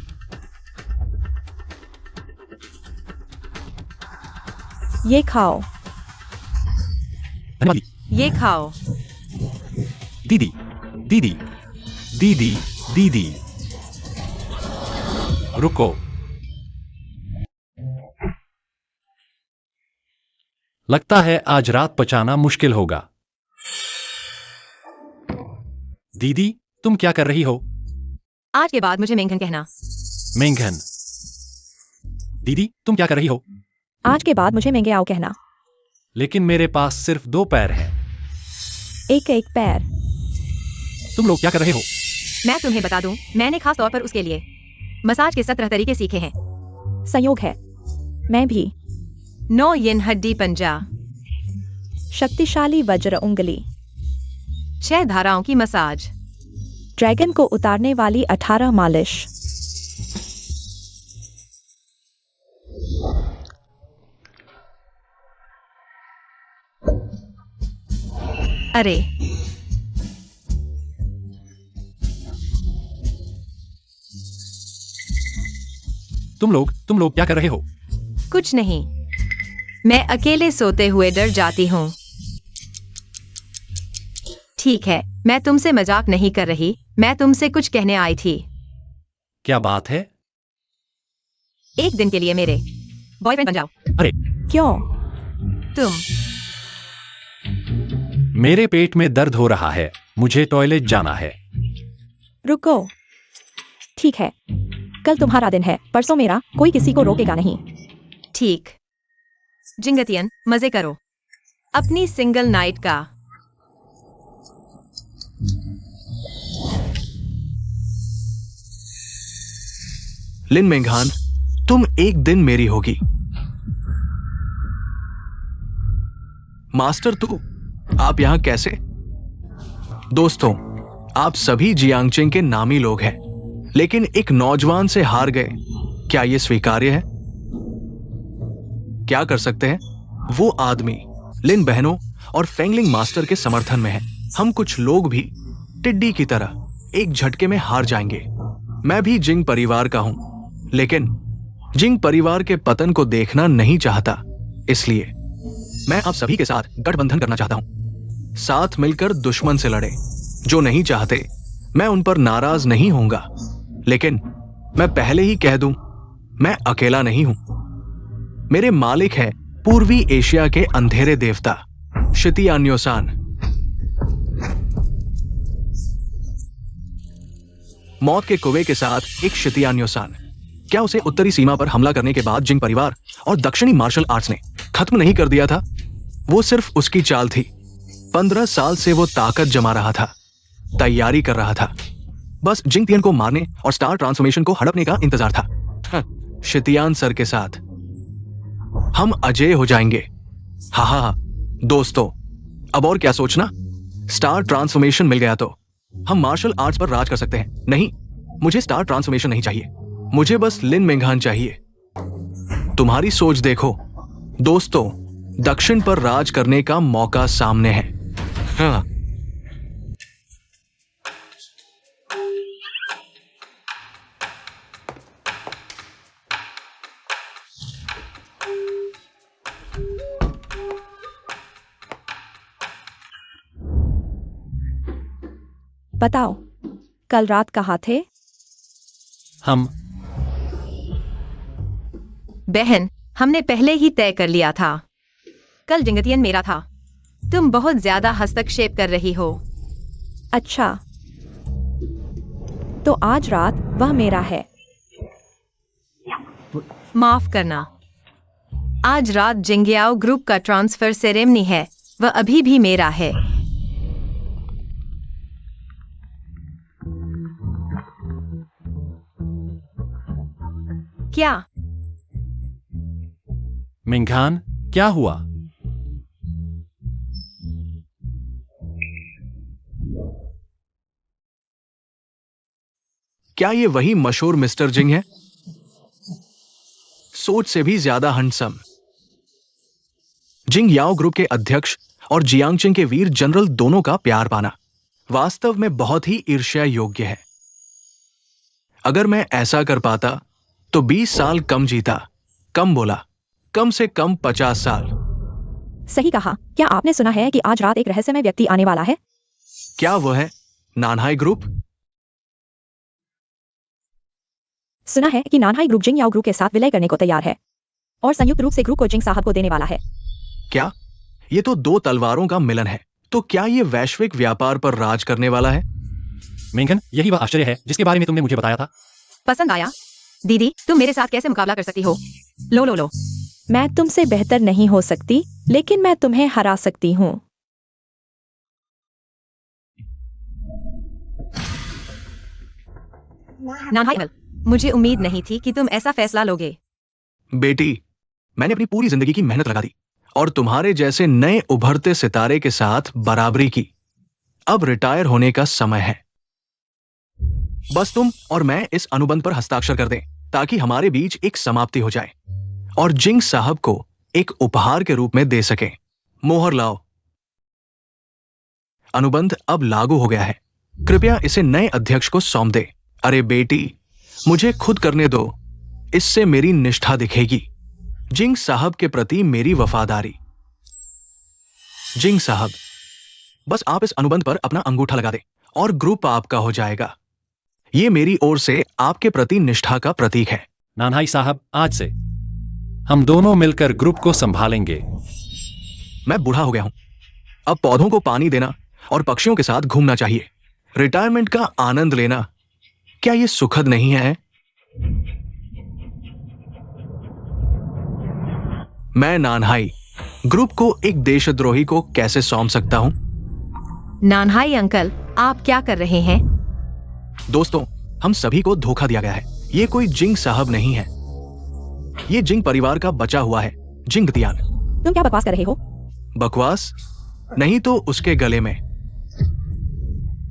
ये खाओ। धन्यवाद ये खाओ। दीदी। दीदी दीदी दीदी रुको। लगता है आज रात पचाना मुश्किल होगा। दीदी, तुम क्या कर रही हो? आज के बाद मुझे मेंघन कहना। मेंघन। दीदी, तुम क्या कर रही हो? आज के बाद मुझे महंगे आओ कहना। लेकिन मेरे पास सिर्फ 2 पैर हैं। एक एक पैर। तुम लोग क्या कर रहे हो? मैं तुम्हें बता दूं, मैंने खास तौर पर उसके लिए मसाज के 17 तरीके सीखे हैं। संयोग है, मैं भी। 9 येन हड्डी पंजा, शक्तिशाली वज्र उंगली, 6 धाराओं की मसाज, ड्रैगन को उतारने वाली 18 मालिश। अरे तुम लोग क्या कर रहे हो? कुछ नहीं, मैं अकेले सोते हुए डर जाती हूँ। ठीक है, मैं तुमसे मजाक नहीं कर रही, मैं तुमसे कुछ कहने आई थी। क्या बात है? एक दिन के लिए मेरे बॉयफ्रेंड बन जाओ। अरे क्यों? तुम मेरे पेट में दर्द हो रहा है, मुझे टॉयलेट जाना है। रुको। ठीक है, कल तुम्हारा दिन है, परसों मेरा, कोई किसी को रोकेगा नहीं। ठीक। जिंगतियन, मजे करो अपनी सिंगल नाइट का। लिन मेंघान, तुम एक दिन मेरी होगी। मास्टर तू, आप यहां कैसे? दोस्तों, आप सभी जियांगचेंग के नामी लोग हैं, लेकिन एक नौजवान से हार गए। क्या यह स्वीकार्य है? क्या कर सकते हैं? वो आदमी लिन बहनों और फेंगलिंग मास्टर के समर्थन में है। हम कुछ लोग भी टिड्डी की तरह एक झटके में हार जाएंगे। मैं भी जिंग परिवार का हूं, लेकिन जिंग परिवार के पतन को देखना नहीं चाहता। इसलिए मैं आप सभी के साथ गठबंधन करना चाहता हूं। साथ मिलकर दुश्मन से लड़े। जो नहीं चाहते, मैं उन पर नाराज नहीं होऊंगा, लेकिन मैं पहले ही कह दूं, मैं अकेला नहीं हूं। मेरे मालिक है पूर्वी एशिया के अंधेरे देवता शितियान्योसान। मौत के कुएं के साथ एक शितियान्योसान। क्या उसे उत्तरी सीमा पर हमला करने के बाद जिंग परिवार और दक्षिणी मार्शल आर्ट्स ने खत्म नहीं कर दिया था? वो सिर्फ उसकी चाल थी। 15 साल से वो ताकत जमा रहा था, तैयारी कर रहा था। बस जिंगतियन को मारने और स्टार ट्रांसफॉर्मेशन को हड़पने का इंतजार था। शितियान सर के साथ हम अजय हो जाएंगे। हा हा हा। दोस्तों, अब और क्या सोचना? स्टार ट्रांसफॉर्मेशन मिल गया तो हम मार्शल आर्ट्स पर राज कर सकते हैं। नहीं, मुझे स्टार ट्रांसफॉर्मेशन नहीं चाहिए, मुझे बस लिन मेंघान चाहिए। तुम्हारी सोच देखो दोस्तों, दक्षिण पर राज करने का मौका सामने है। हाँ। बताओ, कल रात कहाँ थे? हम बहन, हमने पहले ही तय कर लिया था। कल जिंगतियन मेरा था। तुम बहुत ज्यादा हस्तक्षेप कर रही हो। अच्छा, तो आज रात वह मेरा है। माफ करना। आज रात जिंगयाओ ग्रुप का ट्रांसफर सेरेमनी है। वह अभी भी मेरा है। क्या? मिंघान, क्या हुआ? क्या ये वही मशहूर मिस्टर जिंग है? सोच से भी ज्यादा हंडसम। जिंग याओ ग्रुप के अध्यक्ष और जियांगचिंग के वीर जनरल दोनों का प्यार पाना वास्तव में बहुत ही ईर्ष्या योग्य है। अगर मैं ऐसा कर पाता तो 20 साल कम जीता, कम बोला, कम से कम 50 साल। सही कहा। क्या आपने सुना है कि आज रात एक रहस्यमय व्यक्ति आने वाला है? क्या वह है नानहाई ग्रुप? सुना है कि नानहाई ग्रुप जिंग याओ ग्रुप के साथ विलय करने को तैयार है और संयुक्त रूप से ग्रुप को जिंग साहब को देने वाला है। क्या? ये तो दो तलवारों का मिलन है। तो क्या ये वैश्विक व्यापार पर राज करने वाला है? मेंघन, यही वह आश्चर्य है जिसके बारे में तुमने मुझे बताया था। पसंद आया? दीदी, तुम मेरे साथ कैसे मुकाबला कर सकती हो? लो लो लो। मैं तुमसे बेहतर नहीं हो सकती, लेकिन मैं तुम्हें हरा सकती हूँ। नानहाई, मुझे उम्मीद नहीं थी कि तुम ऐसा फैसला लोगे। बेटी, मैंने अपनी पूरी जिंदगी की मेहनत लगा दी और तुम्हारे जैसे नए उभरते सितारे के साथ बराबरी की। अब रिटायर होने का समय है। बस तुम और मैं इस अनुबंध पर हस्ताक्षर कर दें ताकि हमारे बीच एक समाप्ति हो जाए और जिंग साहब को एक उपहार के रूप में दे सकें। मोहर लाओ। अनुबंध अब लागू हो गया है। कृपया इसे नए अध्यक्ष को सौंप दे। अरे बेटी, मुझे खुद करने दो। इससे मेरी निष्ठा दिखेगी, जिंग साहब के प्रति मेरी वफादारी। जिंग साहब, बस आप इस अनुबंध पर अपना अंगूठा लगा दें और ग्रुप आपका हो जाएगा। ये मेरी ओर से आपके प्रति निष्ठा का प्रतीक है। नानहाई साहब, आज से हम दोनों मिलकर ग्रुप को संभालेंगे। मैं बूढ़ा हो गया हूं। अब पौधों को पानी देना और पक्षियों के साथ घूमना चाहिए। रिटायरमेंट का आनंद लेना, क्या यह सुखद नहीं है? मैं नानहाई ग्रुप को एक देशद्रोही को कैसे सौंप सकता हूं? नानहाई अंकल, आप क्या कर रहे हैं? दोस्तों, हम सभी को धोखा दिया गया है। ये कोई जिंग साहब नहीं है। ये जिंग परिवार का बचा हुआ है, जिंग तियान। तुम क्या बकवास कर रहे हो? बकवास नहीं तो उसके गले में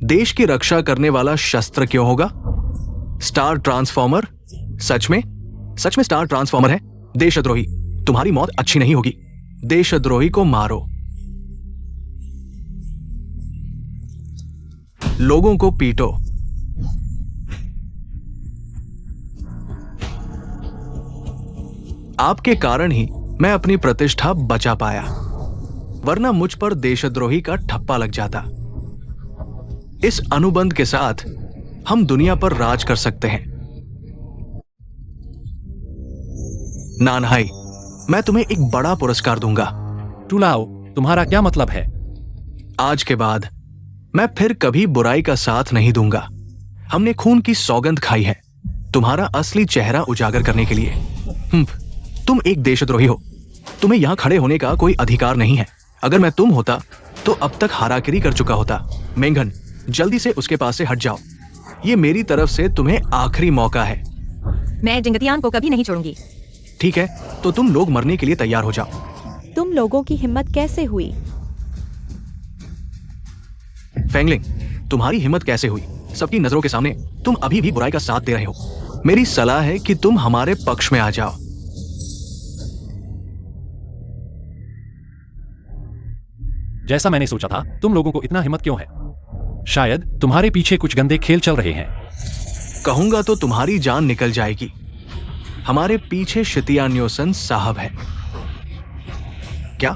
देश की रक्षा करने वाला शस्त्र क्यों होगा? Star transformer. सच में स्टार ट्रांसफॉर्मर है। देशद्रोही, तुम्हारी मौत अच्छी नहीं होगी। देशद्रोही को मारो। लोगों को पीटो। आपके कारण ही मैं अपनी प्रतिष्ठा बचा पाया, वरना मुझ पर देशद्रोही का ठप्पा लग जाता। इस अनुबंध के साथ हम दुनिया पर राज कर सकते हैं। नानहाई, मैं तुम्हें एक बड़ा पुरस्कार दूंगा। टुलाओ, तुम्हारा क्या मतलब है? आज के बाद मैं फिर कभी बुराई का साथ नहीं दूंगा। हमने खून की सौगंध खाई है, तुम्हारा असली चेहरा उजागर करने के लिए। तुम एक देशद्रोही हो। तुम्हें यहां खड़े होने का कोई अधिकार नहीं है। अगर मैं तुम होता तो अब तक हाराकिरी कर चुका होता। मेंघन, जल्दी से उसके पास से हट जाओ। ये मेरी तरफ से तुम्हें आखिरी मौका है। मैं जिंगतियान को कभी नहीं छोड़ूंगी। ठीक है, तो तुम लोग मरने के लिए तैयार हो जाओ। तुम लोगों की हिम्मत कैसे हुई? फेंगलिंग, तुम्हारी हिम्मत कैसे हुई? सबकी नजरों के सामने तुम अभी भी बुराई का साथ दे रहे हो। मेरी सलाह है कि तुम हमारे पक्ष में आ जाओ। जैसा मैंने सोचा था, तुम लोगों को इतना हिम्मत क्यों है? शायद तुम्हारे पीछे कुछ गंदे खेल चल रहे हैं। कहूंगा तो तुम्हारी जान निकल जाएगी। हमारे पीछे शितियान्योसन साहब है। क्या?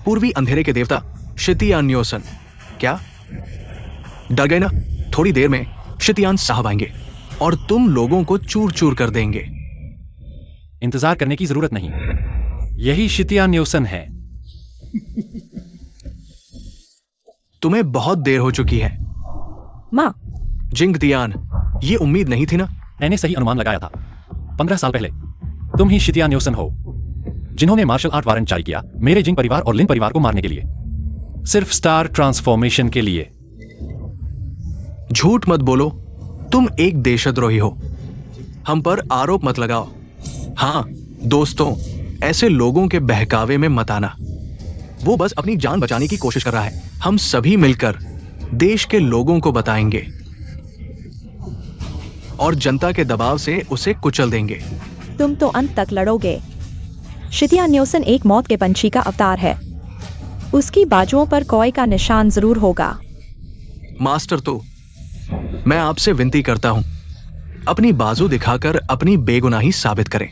पूर्वी अंधेरे के देवता शितियान्योसन? क्या डर गए ना? थोड़ी देर में शितियान साहब आएंगे और तुम लोगों को चूर चूर कर देंगे। इंतजार करने की जरूरत नहीं, यही शितियान्योसन है। तुम्हें बहुत देर हो चुकी है। माँ, जिंगतियान, ये उम्मीद नहीं थी ना? मैंने सही अनुमान लगाया था। 15 साल पहले तुम ही शितियान्योसन हो जिन्होंने मार्शल आर्ट वारंट जारी किया मेरे जिंग परिवार और लिन परिवार को मारने के लिए, सिर्फ स्टार ट्रांसफॉर्मेशन के लिए। झूठ मत बोलो, तुम एक देशद्रोही हो। हम पर आरोप मत लगाओ। हाँ दोस्तों, ऐसे लोगों के बहकावे में मत आना। वो बस अपनी जान बचाने की कोशिश कर रहा है। हम सभी मिलकर देश के लोगों को बताएंगे और जनता के दबाव से उसे कुचल देंगे। तुम तो अंत तक लड़ोगे। शितियान्योसन एक मौत के पंछी का अवतार है। उसकी बाजुओं पर कौए का निशान जरूर होगा। मास्टर, तो मैं आपसे विनती करता हूं, अपनी बाजू दिखाकर अपनी बेगुनाही साबित करें।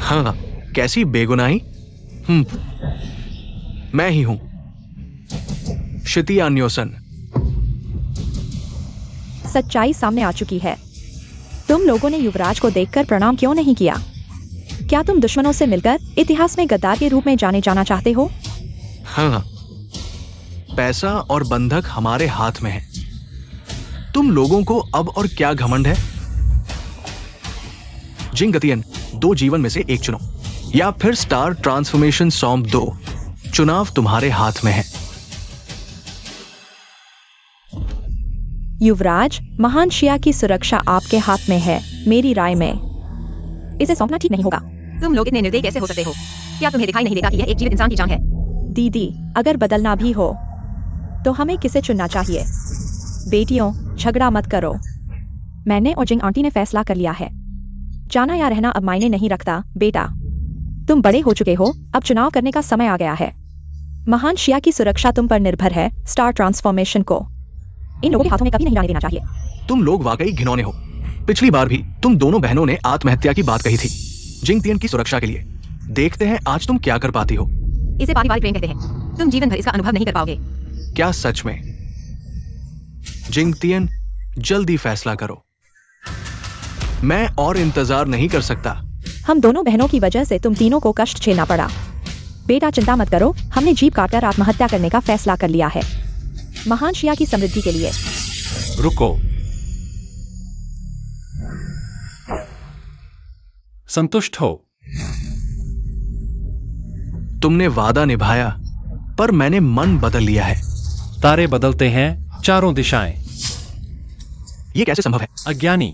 हाँ, कैसी बेगुनाही? मैं ही हूं, शितियान्योसन। सच्चाई सामने आ चुकी है। तुम लोगों ने युवराज को देखकर प्रणाम क्यों नहीं किया? क्या तुम दुश्मनों से मिलकर इतिहास में गद्दार के रूप में जाने जाना चाहते हो? हाँ, पैसा और बंधक हमारे हाथ में है। तुम लोगों को अब और क्या घमंड है? जिंगतियन, 2 जीवन में से एक चुनो या फिर स्टार ट्रांसफॉर्मेशन सौंप दो। चुनाव तुम्हारे हाथ में है। युवराज, महान शिया की सुरक्षा आपके हाथ में है। मेरी राय में इसे सौंपना ठीक नहीं होगा। तुम लोग इतने निर्दयी कैसे हो सकते हो? क्या तुम्हें दिखाई नहीं देता कि यह एक जीवित इंसान की जान है? दीदी, अगर बदलना भी हो तो हमें किसे चुनना चाहिए? बेटियों, झगड़ा मत करो। मैंने और जिंग आंटी ने फैसला कर लिया है। जाना या रहना अब मायने नहीं रखता। बेटा, तुम बड़े हो चुके हो, अब चुनाव करने का समय आ गया है। महान शिया की सुरक्षा तुम पर निर्भर है। स्टार ट्रांसफॉर्मेशन को इन लोगों के हाथों में कभी नहीं जाने देना चाहिए। तुम लोग वाकई घिनौने हो। पिछली बार भी तुम दोनों बहनों ने आत्महत्या की बात कही थी जिंगतियन की सुरक्षा के लिए। देखते हैं आज तुम क्या कर पाती हो। इसे पारिवारिक प्रेम कहते हैं। तुम जीवन भर इसका अनुभव नहीं कर पाओगे। क्या सच में? जिंगतियन, जल्दी फैसला करो। मैं और इंतजार नहीं कर सकता। हम दोनों बहनों की वजह से तुम तीनों को कष्ट झेलना पड़ा। बेटा, चिंता मत करो, हमने जीप काटकर आत्महत्या करने का फैसला कर लिया है, महान शिया की समृद्धि के लिए। रुको, संतुष्ट हो? तुमने वादा निभाया, पर मैंने मन बदल लिया है। तारे बदलते हैं चारों दिशाएं। ये कैसे संभव है? अज्ञानी,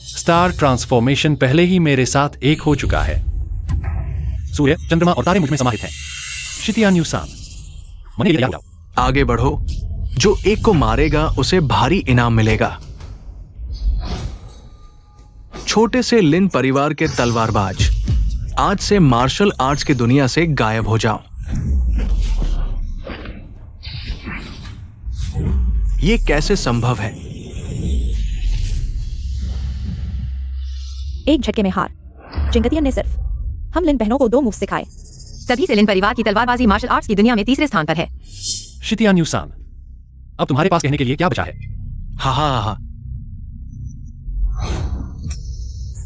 स्टार ट्रांसफॉर्मेशन पहले ही मेरे साथ एक हो चुका है। सूर्य, चंद्रमा और तारे मुझ में समाहित हैं। शितियान्योसन, मने याद आओ। आगे बढ़ो। जो एक को मारेगा उसे भारी इनाम मिलेगा। छोटे से लिन परिवार के तलवारबाज, आज से मार्शल आर्ट्स की दुनिया से गायब हो जाओ। ये कैसे संभव है? एक झटके में हार। जिंगतियन ने सिर्फ हम लिन बहनों को 2 मूव सिखाए। तभी से लिन परिवार की तलवारबाजी मार्शल आर्ट्स की दुनिया में तीसरे स्थान पर है। शितियान्योसन, अब तुम्हारे पास कहने के लिए क्या बचा है? हा।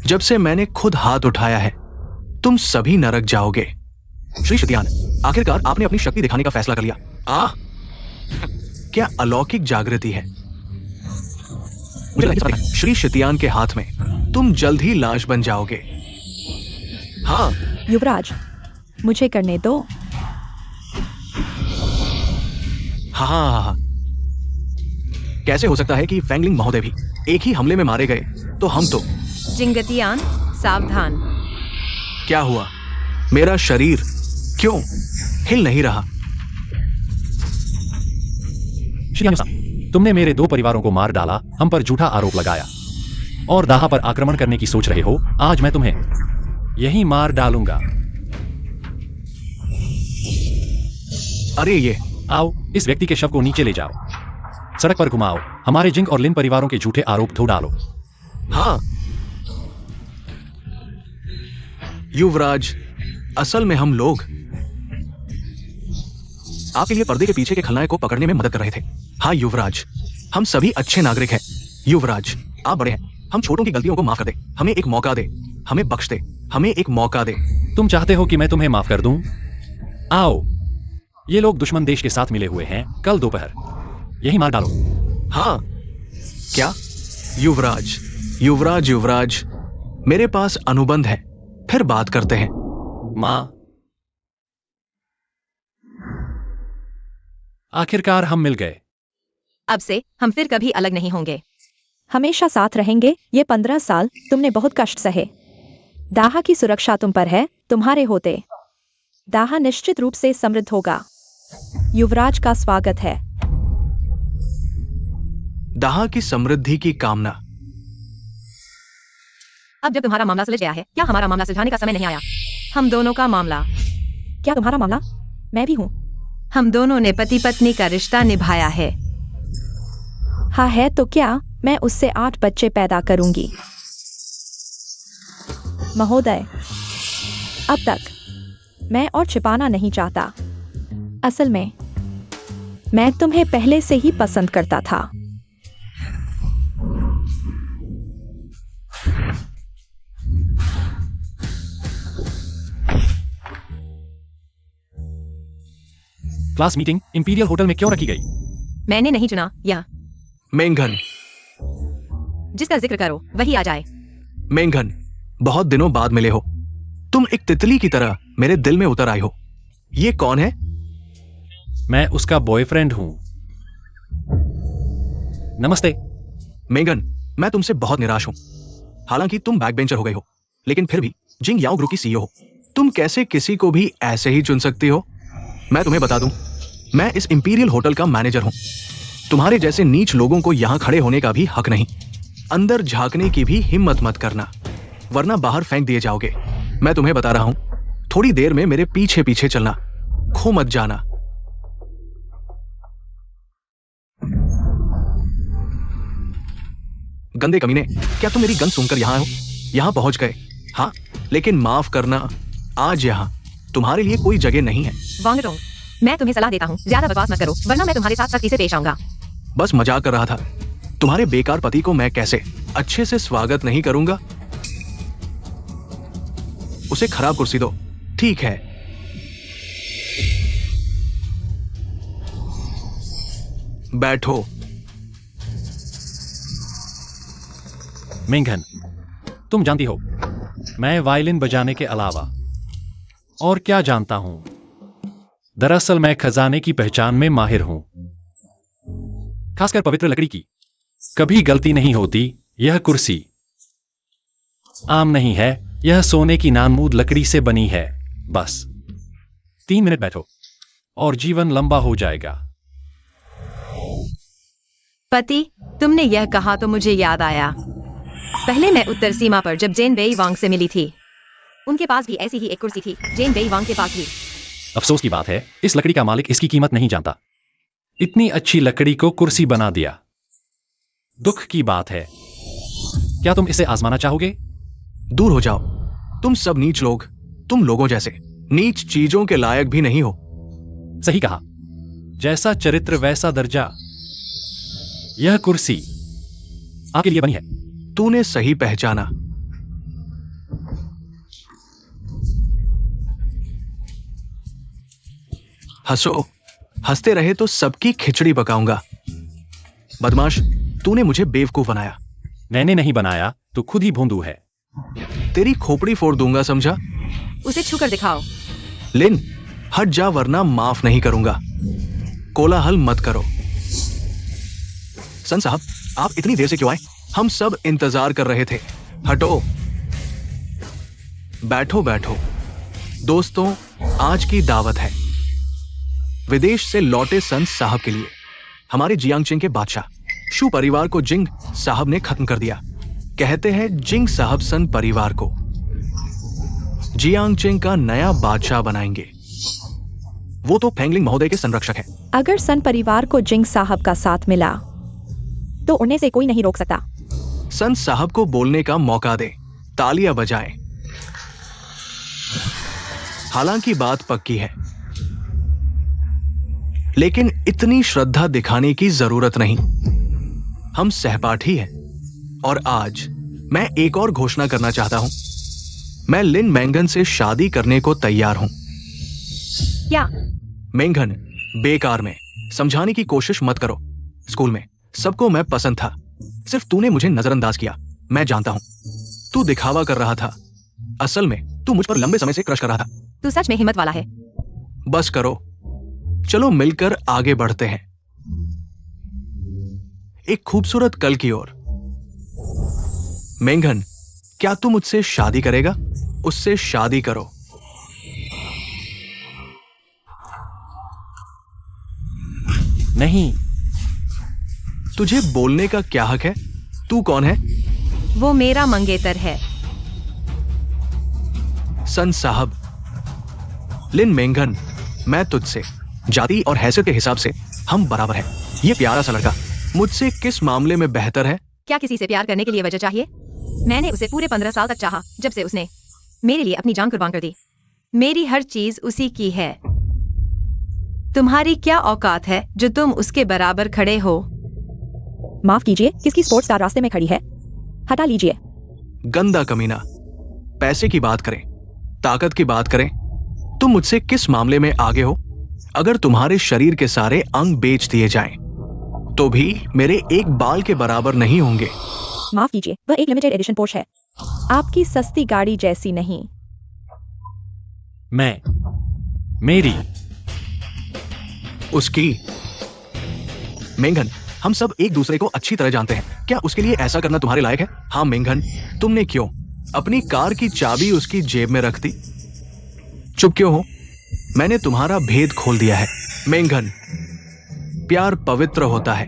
जब से मैंने खुद हाथ उठाया है, तुम सभी नरक जाओगे। श्री शितियान, आखिरकार आपने अपनी शक्ति दिखाने का फैसला कर लिया। क्या अलौकिक जागृति है। मुझे लगता है श्री शितियान के हाथ में तुम जल्द ही लाश बन जाओगे। हाँ युवराज, मुझे करने दो। हाँ। कैसे हो सकता है कि फैंगलिंग महोदय भी एक ही हमले में मारे गए, तो हम तो। जिंगतियान, सावधान। क्या हुआ? मेरा शरीर क्यों हिल नहीं रहा? शितियान्योसन, तुमने मेरे 2 परिवारों को मार डाला, हम पर झूठा आरोप लगाया और दाहा पर आक्रमण करने की सोच रहे हो। आज मैं तुम्हें यही मार डालूंगा। अरे आओ, इस व्यक्ति के शव को नीचे ले जाओ, सड़क पर घुमाओ, हमारे जिंग और लिन परिवारों के झूठे आरोप धो डालो। हाँ युवराज, असल में हम लोग आपके लिए पर्दे के पीछे के खलनायक को पकड़ने में मदद कर रहे थे। हाँ युवराज, हम सभी अच्छे नागरिक हैं। युवराज, आप बड़े हैं, हम छोटों की गलतियों को माफ कर दे, हमें एक मौका दे, हमें बख्श दे, हमें एक मौका दे। तुम चाहते हो कि मैं तुम्हें माफ कर दूं? आओ, ये लोग दुश्मन देश के साथ मिले हुए हैं, कल दोपहर यही मार डालो। हाँ क्या? युवराज युवराज युवराज, मेरे पास अनुबंध है, फिर बात करते हैं। मां, आखिरकार हम मिल गए। अब से हम फिर कभी अलग नहीं होंगे। हमेशा साथ रहेंगे। ये 15 साल तुमने बहुत कष्ट सहे। दाहा की सुरक्षा तुम पर है। तुम्हारे होते दाहा निश्चित रूप से समृद्ध होगा। युवराज का स्वागत है। दाहा की समृद्धि की कामना। अब जब तुम्हारा मामला सुलझ गया है, क्या हमारा मामला सुलझाने का समय नहीं आया? हम दोनों का मामला। क्या तुम्हारा मामला? मैं भी हूँ। हम दोनों ने पति पत्नी का रिश्ता निभाया है। हाँ है तो क्या? मैं उससे 8 बच्चे पैदा करूंगी। महोदय, अब तक मैं और छिपाना नहीं चाहता। असल में मैं तुम्हें पहले से ही पसंद करता था। क्लास मीटिंग इंपीरियल होटल में क्यों रखी गई? मैंने नहीं चुना, यह मेंघन, जिसका जिक्र करो वही आ जाए। मेंघन, बहुत दिनों बाद मिले हो। तुम एक तितली की तरह मेरे दिल में उतर आई हो। ये कौन है? मैं उसका बॉयफ्रेंड हूं। नमस्ते। मेंघन, मैं तुमसे बहुत निराश हूं। हालांकि तुम बैक बेंचर हो गई हो, लेकिन फिर भी जिंग याओ ग्रुप की सीईओ हो। तुम कैसे किसी को भी ऐसे ही चुन सकती हो? मैं तुम्हें बता दूं, मैं इस इंपीरियल होटल का मैनेजर हूं। तुम्हारे जैसे नीच लोगों को यहां खड़े होने का भी हक नहीं। अंदर झांकने की भी हिम्मत मत करना, वरना बाहर फेंक दिए जाओगे। मैं तुम्हें बता रहा हूं, थोड़ी देर में मेरे पीछे पीछे चलना, खो मत जाना। गंदे कमीने, क्या तुम मेरी गंध सुनकर यहां हो? यहां पहुंच गए? हाँ, लेकिन माफ करना, आज यहां तुम्हारे लिए कोई जगह नहीं है। वांगरोंग, मैं तुम्हें सलाह देता हूँ, ज्यादा बकवास मत करो, वरना मैं तुम्हारे साथ सख्ती से पेश आऊंगा। बस मजाक कर रहा था। तुम्हारे बेकार पति को मैं कैसे अच्छे से स्वागत नहीं करूंगा? उसे खराब कुर्सी दो। ठीक है। बैठो। मेंघन, तुम जानती हो, मैं वायलिन बजाने के अलावा और क्या जानता हूं? दरअसल मैं खजाने की पहचान में माहिर हूं, खासकर पवित्र लकड़ी की। कभी गलती नहीं होती। यह कुर्सी आम नहीं है, यह सोने की नानमूद लकड़ी से बनी है। बस 3 मिनट बैठो और जीवन लंबा हो जाएगा। पति, तुमने यह कहा तो मुझे याद आया। पहले मैं उत्तर सीमा पर जब जेन बेई वांग से मिली थी, उनके पास भी ऐसी ही एक कुर्सी थी। जेन बेई वांग के पास भी। अफसोस की बात है, इस लकड़ी का मालिक इसकी कीमत नहीं जानता। इतनी अच्छी लकड़ी को कुर्सी बना दिया। दुख की बात है। क्या तुम इसे आजमाना चाहोगे? दूर हो जाओ। तुम सब नीच लोग, तुम लोगों जैसे नीच चीजों के लायक भी नहीं हो। सही कहा, जैसा चरित्र वैसा दर्जा। यह कुर्सी आपके लिए बनी है। तूने सही पहचाना। हंसो, हंसते रहे तो सबकी खिचड़ी पकाऊंगा। बदमाश, तूने मुझे बेवकूफ बनाया। मैंने नहीं बनाया, तो खुद ही भोंदू है। तेरी खोपड़ी फोड़ दूंगा, समझा? उसे छूकर दिखाओ। लिन, हट जा वरना माफ नहीं करूंगा। कोलाहल मत करो। सन साहब, आप इतनी देर से क्यों आए? हम सब इंतजार कर रहे थे। हटो। बैठो बैठो। दोस्तों, आज की दावत है विदेश से लौटे सन साहब के लिए। हमारे जियांगचेंग के बादशाह शू परिवार को जिंग साहब ने खत्म कर दिया। कहते हैं जिंग साहब सन परिवार को जियांगचेंग का नया बादशाह बनाएंगे। वो तो फेंगलिंग महोदय के संरक्षक हैं। अगर सन परिवार को जिंग साहब का साथ मिला तो उन्हें से कोई नहीं रोक सकता। सन साहब को बोलने का मौका दे, तालियां बजाएं। हालांकि बात पक्की है, लेकिन इतनी श्रद्धा दिखाने की जरूरत नहीं। हम सहपाठी हैं और आज मैं एक और घोषणा करना चाहता हूं। मैं लिन मैंगन से शादी करने को तैयार हूं। क्या? मेंघन, बेकार में समझाने की कोशिश मत करो। स्कूल में सबको मैं पसंद था, सिर्फ तूने मुझे नजरअंदाज किया। मैं जानता हूं तू दिखावा कर रहा था, असल में तू मुझ पर लंबे समय से क्रश कर रहा था। तू सच में हिम्मत वाला है। बस करो, चलो मिलकर आगे बढ़ते हैं एक खूबसूरत कल की ओर। मेंघन, क्या तू मुझसे शादी करेगा? उससे शादी करो। नहीं। तुझे बोलने का क्या हक है? तू कौन है? वो मेरा मंगेतर है। सन साहब, लिन मेंघन, मैं तुझसे जाति और हैसियत के हिसाब से हम बराबर हैं। ये प्यारा सा लड़का मुझसे किस मामले में बेहतर है? क्या किसी से प्यार करने के लिए वजह चाहिए? मैंने उसे पूरे 15 साल तक चाहा, जब से उसने मेरे लिए अपनी जान कुर्बान कर दी। मेरी हर चीज उसी की है। तुम्हारी क्या औकात है जो तुम उसके बराबर खड़े हो? माफ कीजिए, किसकी स्पोर्ट्स कार रास्ते में खड़ी है? हटा लीजिए। गंदा कमीना। पैसे की बात करें, ताकत की बात करें, तुम मुझसे किस मामले में आगे हो? अगर तुम्हारे शरीर के सारे अंग बेच दिए जाएं, तो भी मेरे एक बाल के बराबर नहीं होंगे। माफ कीजिए, वह एक लिमिटेड एडिशन पोर्श है, आपकी सस्ती गाड़ी जैसी नहीं। मेरी उसकी। मेंघन, हम सब एक दूसरे को अच्छी तरह जानते हैं। क्या उसके लिए ऐसा करना तुम्हारे लायक है? हाँ मेंघन, तुमने क्यों अपनी कार की चाबी उसकी जेब में रख दी? चुप क्यों हो? मैंने तुम्हारा भेद खोल दिया है। मेंघन, प्यार पवित्र होता है।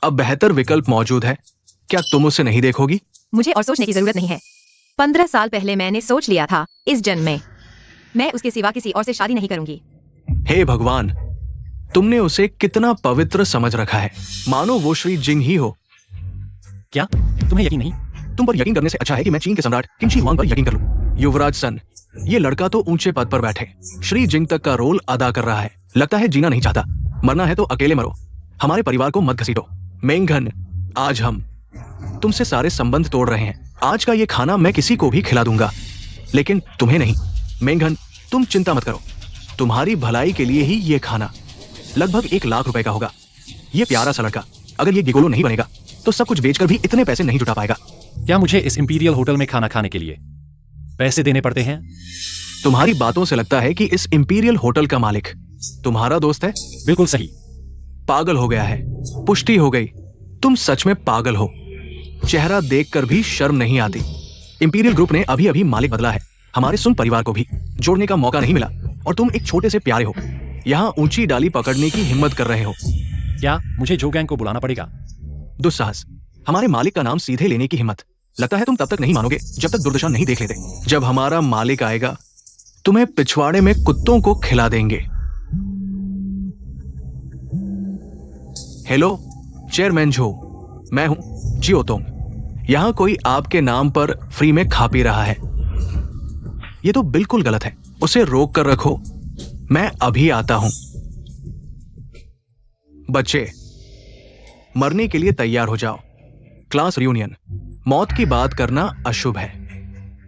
अब बेहतर विकल्प मौजूद है, क्या तुम उसे नहीं देखोगी? मुझे और सोचने की जरूरत नहीं है। 15 साल पहले मैंने सोच लिया था, इस जन्म में मैं उसके सिवा किसी और से शादी नहीं करूंगी। हे भगवान, तुमने उसे कितना पवित्र समझ रखा है, मानो वो श्री जिंग ही हो। क्या तुम्हें यकीन नहीं? तुम पर यकीन करने से अच्छा है कि मैं चीन के सम्राट किंग शी हुआंग पर यकीन कर लूं। युवराज सन, ये लड़का तो ऊंचे पद पर बैठे श्री जिंग तक का रोल अदा कर रहा है। लगता है जीना नहीं चाहता। मरना है तो अकेले मरो, हमारे परिवार को मत घसीटो। मेंघन, आज हम तुमसे सारे संबंध तोड़ रहे हैं। आज का ये खाना मैं किसी को भी खिला दूंगा, लेकिन तुम्हें नहीं। मेंघन, तुम चिंता मत करो, तुम्हारी भलाई के लिए ही ये खाना लगभग 1 लाख रुपए का होगा। ये प्यारा सा लड़का अगर ये गिगोलो नहीं बनेगा तो सब कुछ बेचकर भी इतने पैसे नहीं जुटा पाएगा। क्या मुझे इस इंपीरियल होटल में खाना खाने के लिए पैसे देने पड़ते हैं? तुम्हारी बातों से लगता है कि इस इंपीरियल होटल का मालिक तुम्हारा दोस्त है। बिल्कुल सही। पागल हो गया है, पुष्टि हो गई, तुम सच में पागल हो। चेहरा देखकर भी शर्म नहीं आती। इंपीरियल ग्रुप ने अभी अभी मालिक बदला है, हमारे सुन परिवार को भी जोड़ने का मौका नहीं मिला और तुम एक छोटे से प्यारे हो, यहाँ ऊंची डाली पकड़ने की हिम्मत कर रहे हो। क्या मुझे जो गैंग को बुलाना पड़ेगा? दुस्साहस, हमारे मालिक का नाम सीधे लेने की हिम्मत। लगता है तुम तब तक नहीं मानोगे जब तक दुर्दशा नहीं देख लेते। जब हमारा मालिक आएगा, तुम्हें पिछवाड़े में कुत्तों को खिला देंगे। हेलो चेयरमैन झो, मैं हूं जियोतोंग। यहां कोई आपके नाम पर फ्री में खा पी रहा है। यह तो बिल्कुल गलत है, उसे रोक कर रखो, मैं अभी आता हूं। बच्चे, मरने के लिए तैयार हो जाओ। क्लास रियूनियन, मौत की बात करना अशुभ है।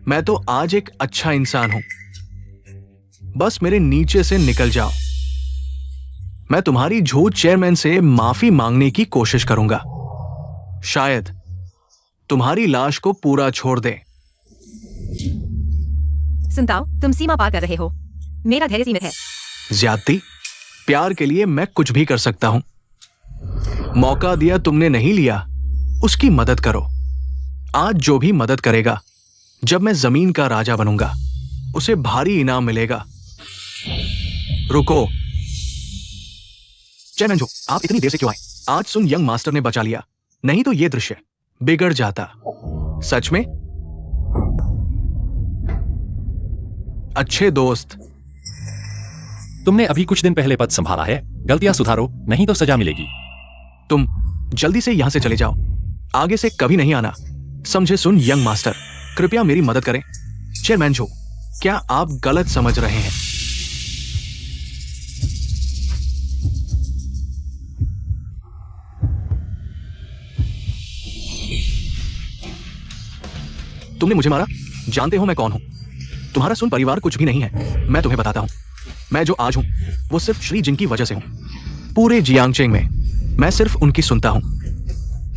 मैं तो आज एक अच्छा इंसान हूं, बस मेरे नीचे से निकल जाओ। मैं तुम्हारी झूठ चेयरमैन से माफी मांगने की कोशिश करूंगा, शायद तुम्हारी लाश को पूरा छोड़ दे। सुनताओ, तुम सीमा पार कर रहे हो। मेरा धैर्य सीमित है। ज्यादती, प्यार के लिए मैं कुछ भी कर सकता हूं। मौका दिया तुमने नहीं लिया, उसकी मदद करो। आज जो भी मदद करेगा, जब मैं जमीन का राजा बनूंगा, उसे भारी इनाम मिलेगा। रुको चेयरमैन जो, आप इतनी देर से क्यों आए? आज सुन यंग मास्टर ने बचा लिया, नहीं तो यह दृश्य बिगड़ जाता। सच में अच्छे दोस्त। तुमने अभी कुछ दिन पहले पद संभाला है, गलतियां सुधारो, नहीं तो सजा मिलेगी। तुम जल्दी से यहां से चले जाओ, आगे से कभी नहीं आना, समझे? सुन यंग मास्टर, कृपया मेरी मदद करें। चेयरमैन जो, क्या आप गलत समझ रहे हैं? तुमने मुझे मारा, जानते हो मैं कौन हूं? तुम्हारा सुन परिवार कुछ भी नहीं है। मैं तुम्हें बताता हूं, मैं जो आज हूं वो सिर्फ श्री जिंग की वजह से हूं। पूरे जियांगचेंग में मैं सिर्फ उनकी सुनता हूं।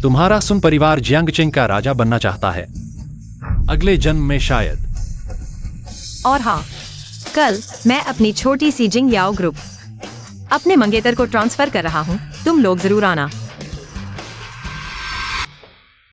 तुम्हारा सुन परिवार जियांगचेंग का राजा बनना चाहता है, अगले जन्म में शायद। और हाँ, कल मैं अपनी छोटी सी जिंग याओ ग्रुप अपने मंगेतर को ट्रांसफर कर रहा हूँ, तुम लोग जरूर आना।